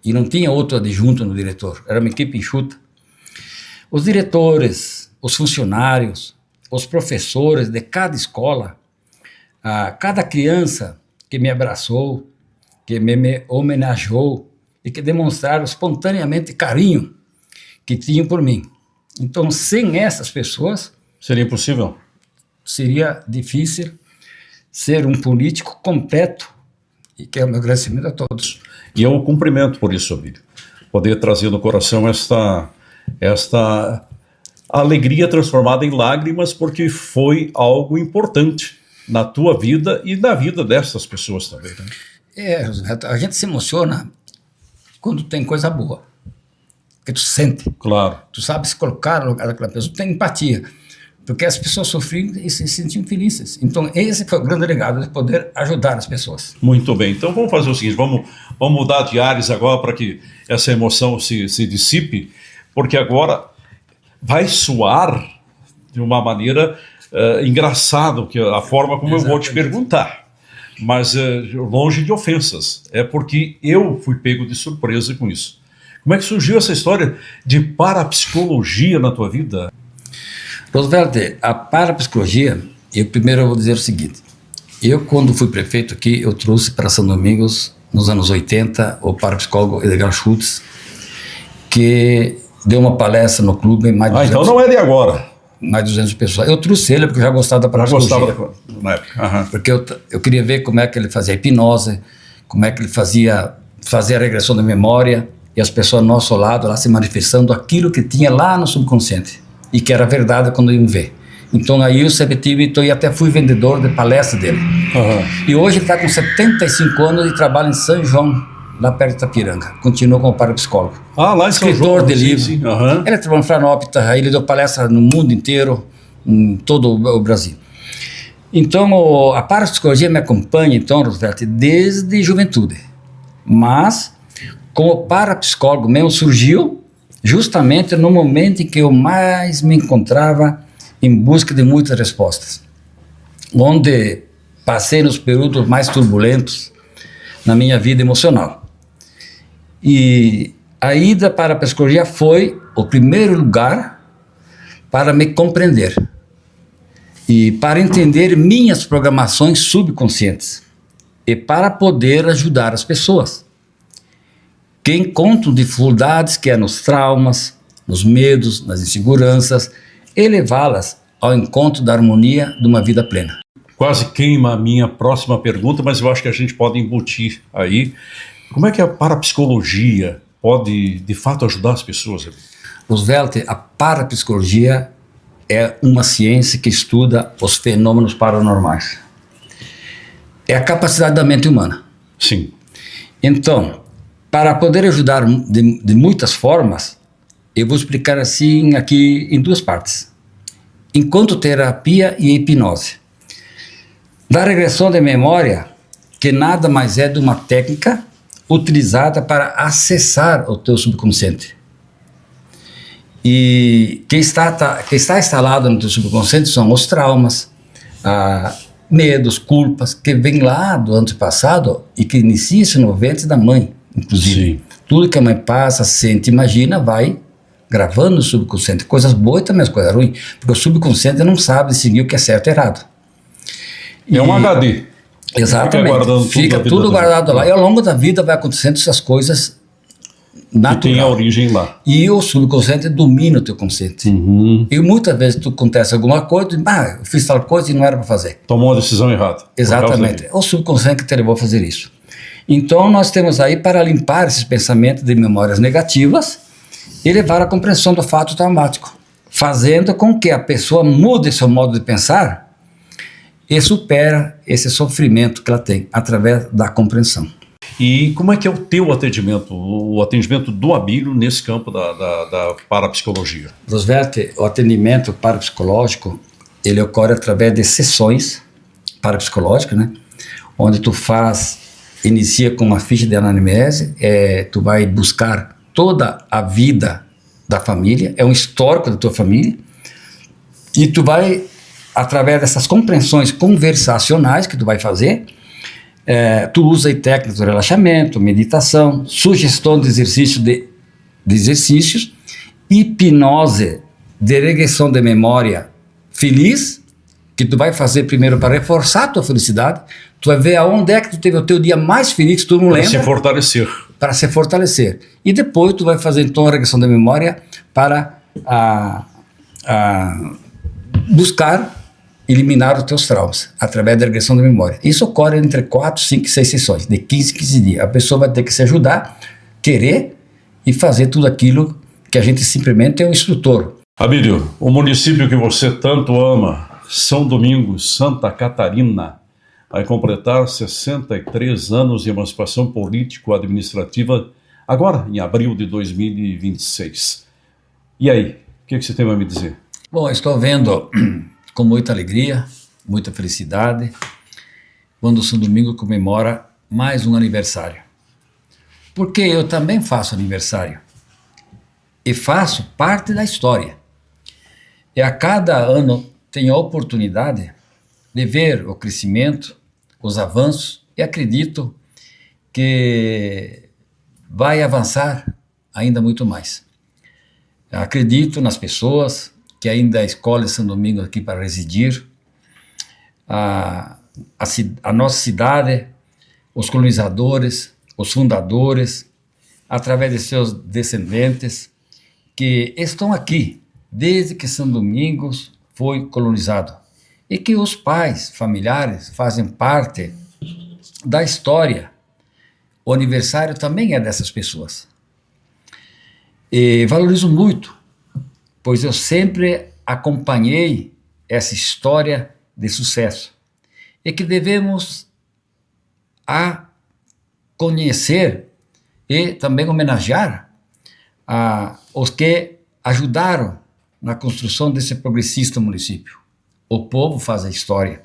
E não tinha outro adjunto no diretor, era uma equipe enxuta. Os diretores, os funcionários, os professores de cada escola, cada criança que me abraçou, que me homenageou e que demonstraram espontaneamente carinho que tinham por mim. Então, sem essas pessoas...
Seria impossível?
Seria difícil ser um político completo E que é o meu agradecimento a todos.
E eu o cumprimento por isso, Abílio. Poder trazer no coração esta alegria transformada em lágrimas, porque foi algo importante na tua vida e na vida dessas pessoas também, né?
Roberto, a gente se emociona quando tem coisa boa, que tu sente.
Claro.
Tu sabe se colocar no lugar daquela pessoa, tu tem empatia, porque as pessoas sofriam e se sentiam felizes. Então esse foi o grande legado, de poder ajudar as pessoas.
Muito bem, então vamos fazer o seguinte, vamos mudar de ares agora para que essa emoção se dissipe, porque agora vai soar de uma maneira engraçada, que a forma como eu vou te perguntar, mas longe de ofensas, é porque eu fui pego de surpresa com isso. Como é que surgiu essa história de parapsicologia na tua vida?
Roosevelt, a parapsicologia, primeiro eu vou dizer o seguinte, eu quando fui prefeito aqui, eu trouxe para São Domingos, nos anos 80, o parapsicólogo Edgar Schultz, que deu uma palestra no clube,
Então não é de agora.
Mais de 200 pessoas. Eu trouxe ele porque eu já gostava da parapsicologia.
Já gostava na época. Uhum.
Porque eu queria ver como é que ele fazia hipnose, como é que ele fazia a regressão da memória, e as pessoas ao nosso lado lá se manifestando aquilo que tinha lá no subconsciente, e que era verdade quando iam ver. Então aí eu sempre tive, então, e até fui vendedor de palestra dele. Uhum. E hoje ele está com 75 anos e trabalha em São João, lá perto de Itapiranga. Continua como parapsicólogo.
Lá em São João.
Escritor de livro.
Sim. Uhum.
Ele trabalhou em Florianópolis, ele deu palestra no mundo inteiro, em todo o Brasil. Então a parapsicologia me acompanha, então, Roosevelt, desde juventude. Mas, como parapsicólogo mesmo, surgiu justamente no momento em que eu mais me encontrava em busca de muitas respostas. Onde passei nos períodos mais turbulentos na minha vida emocional. E a ida para a psicologia foi o primeiro lugar para me compreender e para entender minhas programações subconscientes e para poder ajudar as pessoas que encontram dificuldades que é nos traumas, nos medos, nas inseguranças, e levá-las ao encontro da harmonia de uma vida plena.
Quase queima a minha próxima pergunta, mas eu acho que a gente pode embutir aí. Como é que a parapsicologia pode, de fato, ajudar as pessoas?
Roosevelt, a parapsicologia é uma ciência que estuda os fenômenos paranormais. É a capacidade da mente humana.
Sim.
Então, para poder ajudar de muitas formas, eu vou explicar assim aqui em duas partes. Enquanto terapia e hipnose. Da regressão de memória, que nada mais é de uma técnica utilizada para acessar o teu subconsciente. E que está instalado no teu subconsciente são os traumas, medos, culpas, que vêm lá do antepassado e que inicia-se no ventre da mãe, inclusive. Sim. Tudo que a mãe passa, sente, imagina, vai gravando no subconsciente. Coisas boas e também as coisas ruins, porque o subconsciente não sabe distinguir o que é certo e errado.
É um HD.
Exatamente. Fica tudo guardado lá. E ao longo da vida vai acontecendo essas coisas naturais.
Que tem a origem lá.
E o subconsciente domina o teu consciente.
Uhum.
E muitas vezes tu acontece alguma coisa, eu fiz tal coisa e não era para fazer.
Tomou uma decisão errada.
Exatamente. O subconsciente que te levou a fazer isso. Então nós temos aí para limpar esses pensamentos de memórias negativas e levar à compreensão do fato traumático, fazendo com que a pessoa mude seu modo de pensar e supera esse sofrimento que ela tem, através da compreensão.
E como é que é o teu atendimento, o atendimento do Abílio nesse campo da parapsicologia?
Roosevelt, o atendimento parapsicológico, ele ocorre através de sessões parapsicológicas, né? Onde tu inicia com uma ficha de anamnese, tu vai buscar toda a vida da família, é um histórico da tua família, e tu vai, através dessas compreensões conversacionais que tu vai fazer, tu usa aí técnicas de relaxamento, meditação, sugestão de exercícios, hipnose de regressão de memória feliz, que tu vai fazer primeiro para reforçar a tua felicidade, tu vai ver aonde é que tu teve o teu dia mais feliz, que tu não lembra.
Para se fortalecer.
Para se fortalecer. E depois tu vai fazer então a regressão da memória para buscar eliminar os teus traumas, através da regressão da memória. Isso ocorre entre 4, 5, 6 sessões, de 15 em 15 dias. A pessoa vai ter que se ajudar, querer e fazer tudo aquilo que a gente simplesmente é um instrutor.
Abílio, o município que você tanto ama, São Domingos, Santa Catarina, vai completar 63 anos de emancipação político-administrativa agora, em abril de 2026. E aí, o que você tem a me dizer?
Bom, estou vendo com muita alegria, muita felicidade, quando o São Domingos comemora mais um aniversário. Porque eu também faço aniversário e faço parte da história. E a cada ano tenho a oportunidade de ver o crescimento, os avanços, e acredito que vai avançar ainda muito mais. Acredito nas pessoas que ainda escolhem São Domingos aqui para residir, a nossa cidade, os colonizadores, os fundadores, através de seus descendentes, que estão aqui desde que São Domingos foi colonizado, e que os pais, familiares, fazem parte da história. O aniversário também é dessas pessoas. E valorizo muito, pois eu sempre acompanhei essa história de sucesso, e que devemos conhecer e também homenagear os que ajudaram na construção desse progressista município. O povo faz a história.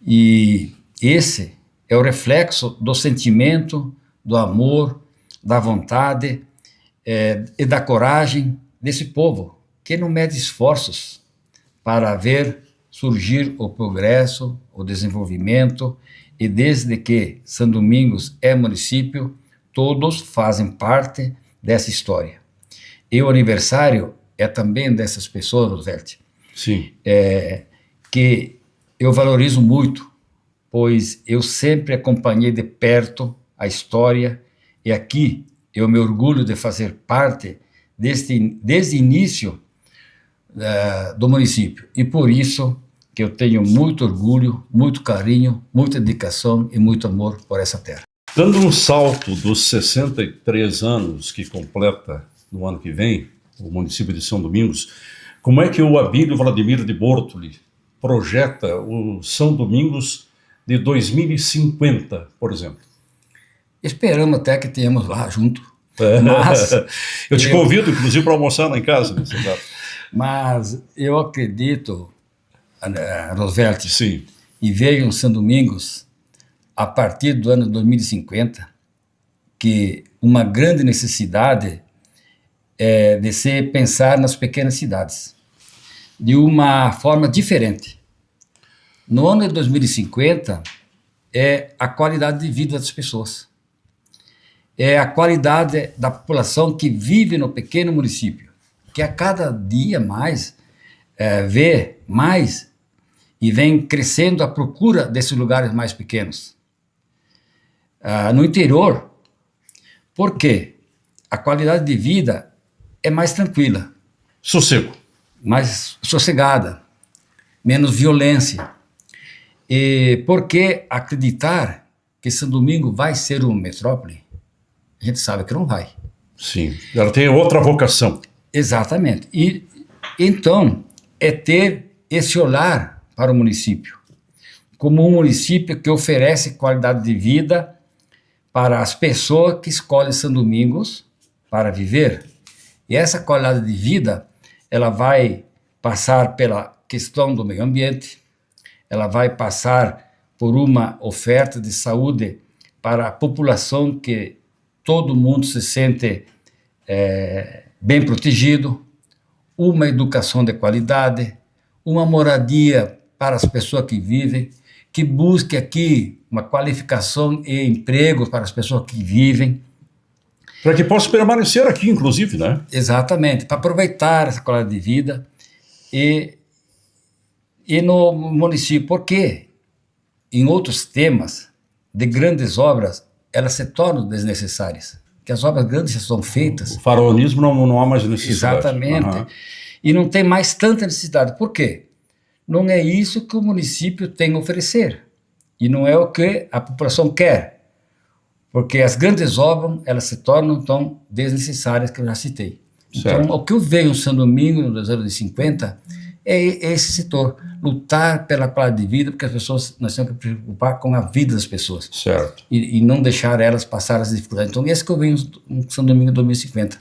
E esse é o reflexo do sentimento, do amor, da vontade e da coragem desse povo, que não mede esforços para ver surgir o progresso, o desenvolvimento, e desde que São Domingos é município, todos fazem parte dessa história. E o aniversário é também dessas pessoas, Roosevelt.
Sim.
Que eu valorizo muito, pois eu sempre acompanhei de perto a história, e aqui eu me orgulho de fazer parte desde o início do município, e por isso que eu tenho muito orgulho, muito carinho, muita dedicação e muito amor por essa terra.
Dando um salto dos 63 anos que completa no ano que vem, o município de São Domingos, como é que o Abílio Vladimir de Bortoli projeta o São Domingos de 2050, por exemplo?
Esperamos até que tenhamos lá junto. Mas
eu te convido, inclusive, para almoçar lá em casa.
Mas eu acredito, Roosevelt,
sim,
e vejo um São Domingos, a partir do ano 2050, que uma grande necessidade é de se pensar nas pequenas cidades, de uma forma diferente. No ano de 2050, é a qualidade de vida das pessoas. É a qualidade da população que vive no pequeno município, que a cada dia mais vê mais e vem crescendo a procura desses lugares mais pequenos. No interior, por quê? A qualidade de vida é mais tranquila.
Sossego.
Mais sossegada, menos violência. E por que acreditar que São Domingos vai ser uma metrópole? A gente sabe que não vai.
Sim, ela tem outra vocação.
Exatamente. E então é ter esse olhar para o município, como um município que oferece qualidade de vida para as pessoas que escolhem São Domingos para viver. E essa qualidade de vida, ela vai passar pela questão do meio ambiente, ela vai passar por uma oferta de saúde para a população, que todo mundo se sente bem protegido, uma educação de qualidade, uma moradia para as pessoas que vivem, que busque aqui uma qualificação e emprego para as pessoas que vivem.
Para que possa permanecer aqui, inclusive, né?
Exatamente, para aproveitar essa qualidade de vida e no município, porque em outros temas de grandes obras, elas se tornam desnecessárias, que as obras grandes já são feitas.
O faraonismo não há mais necessidade.
Exatamente. E não tem mais tanta necessidade. Por quê? não é isso que o município tem a oferecer. E não é o que a população quer. Porque as grandes obras, elas se tornam tão desnecessárias que eu já citei.
Certo.
Então, o que eu vejo em São Domingos, nos anos 50, é esse setor. Lutar pela qualidade de vida, porque as pessoas, nós temos que preocupar com a vida das pessoas.
Certo.
E não deixar elas passar as dificuldades. Então, esse que eu vejo em São Domingos 2050.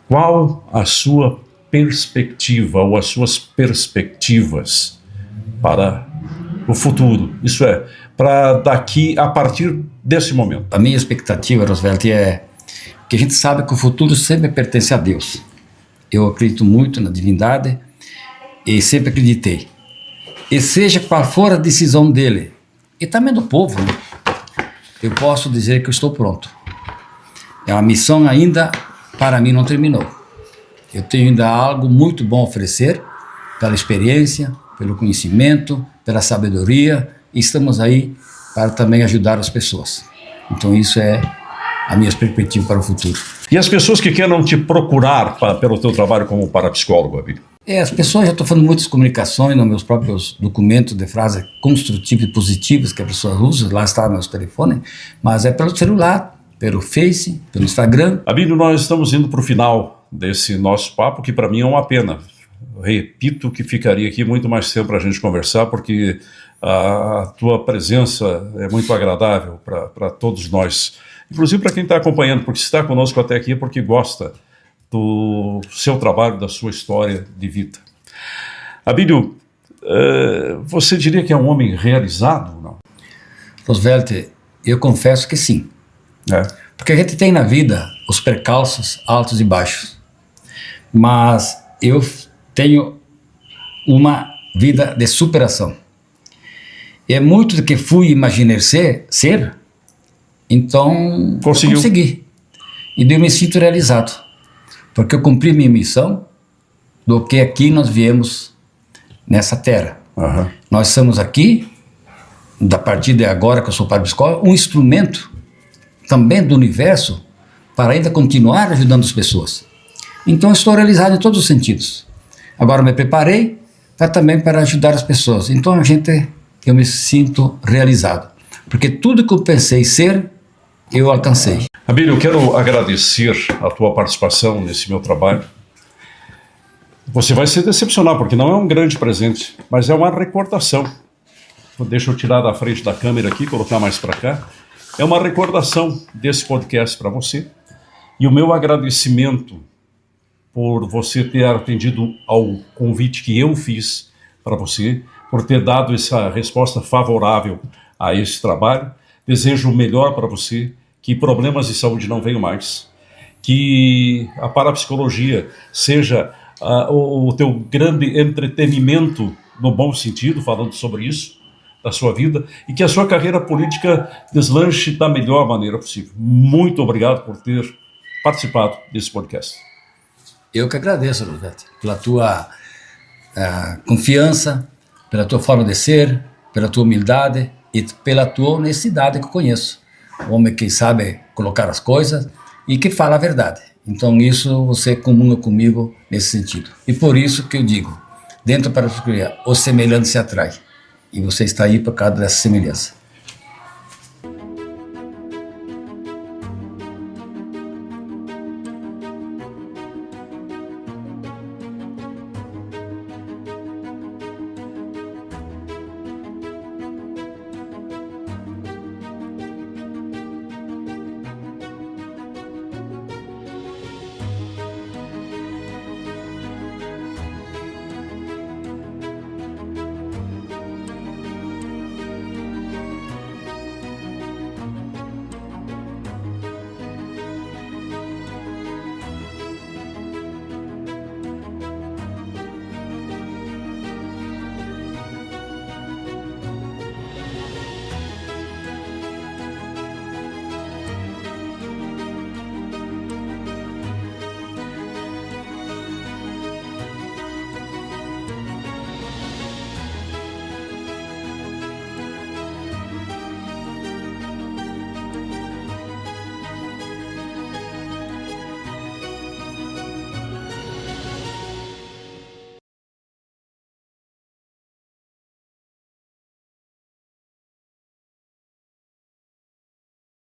Qual a sua perspectiva ou as suas perspectivas para o futuro? Isso é, para daqui, a partir desse momento.
A minha expectativa, Roosevelt, é que a gente sabe que o futuro sempre pertence a Deus. Eu acredito muito na divindade e sempre acreditei. E seja qual for a decisão dele, e também do povo, né? Eu posso dizer que eu estou pronto. A missão ainda, para mim, não terminou. Eu tenho ainda algo muito bom a oferecer, pela experiência, pelo conhecimento, pela sabedoria, e estamos aí para também ajudar as pessoas. Então isso é a minha perspectiva para o futuro.
E as pessoas que queiram te procurar pelo teu trabalho como parapsicólogo, Abílio?
As pessoas, já estou fazendo muitas comunicações nos meus próprios documentos de frases construtivas e positivas que a pessoa usa, lá está meus telefones, mas é pelo celular, pelo Face, pelo Instagram.
Abílio, nós estamos indo para o final desse nosso papo, que para mim é uma pena. Repito que ficaria aqui muito mais tempo para a gente conversar, porque a tua presença é muito agradável para todos nós, inclusive para quem está acompanhando, porque se está conosco até aqui é porque gosta do seu trabalho, da sua história de vida. Abílio, você diria que é um homem realizado, não?
Roosevelt, eu confesso que sim. Porque a gente tem na vida os percalços altos e baixos, mas eu tenho uma vida de superação. É muito do que fui e imaginei ser, então
Conseguiu.
Eu consegui. E eu me sinto realizado, porque eu cumpri minha missão do que aqui nós viemos nessa terra.
Uhum.
Nós estamos aqui, da partir de agora que eu sou parapsicólogo, um instrumento também do universo para ainda continuar ajudando as pessoas. Então eu estou realizado em todos os sentidos. Agora me preparei também para ajudar as pessoas. Então eu me sinto realizado, porque tudo que eu pensei ser, eu alcancei.
Abílio, eu quero agradecer a tua participação nesse meu trabalho. Você vai se decepcionar, porque não é um grande presente, mas é uma recordação. Deixa eu tirar da frente da câmera aqui, colocar mais para cá. É uma recordação desse podcast para você. E o meu agradecimento por você ter atendido ao convite que eu fiz para você, por ter dado essa resposta favorável a esse trabalho. Desejo o melhor para você, que problemas de saúde não venham mais, que a parapsicologia seja o teu grande entretenimento, no bom sentido, falando sobre isso, da sua vida, e que a sua carreira política deslanche da melhor maneira possível. Muito obrigado por ter participado desse podcast.
Eu que agradeço, Roosevelt, pela tua confiança, pela tua forma de ser, pela tua humildade e pela tua honestidade que eu conheço. Um homem que sabe colocar as coisas e que fala a verdade. Então isso você comunga comigo nesse sentido. E por isso que eu digo, dentro da parapsicologia, o semelhante se atrai. E você está aí por causa dessa semelhança.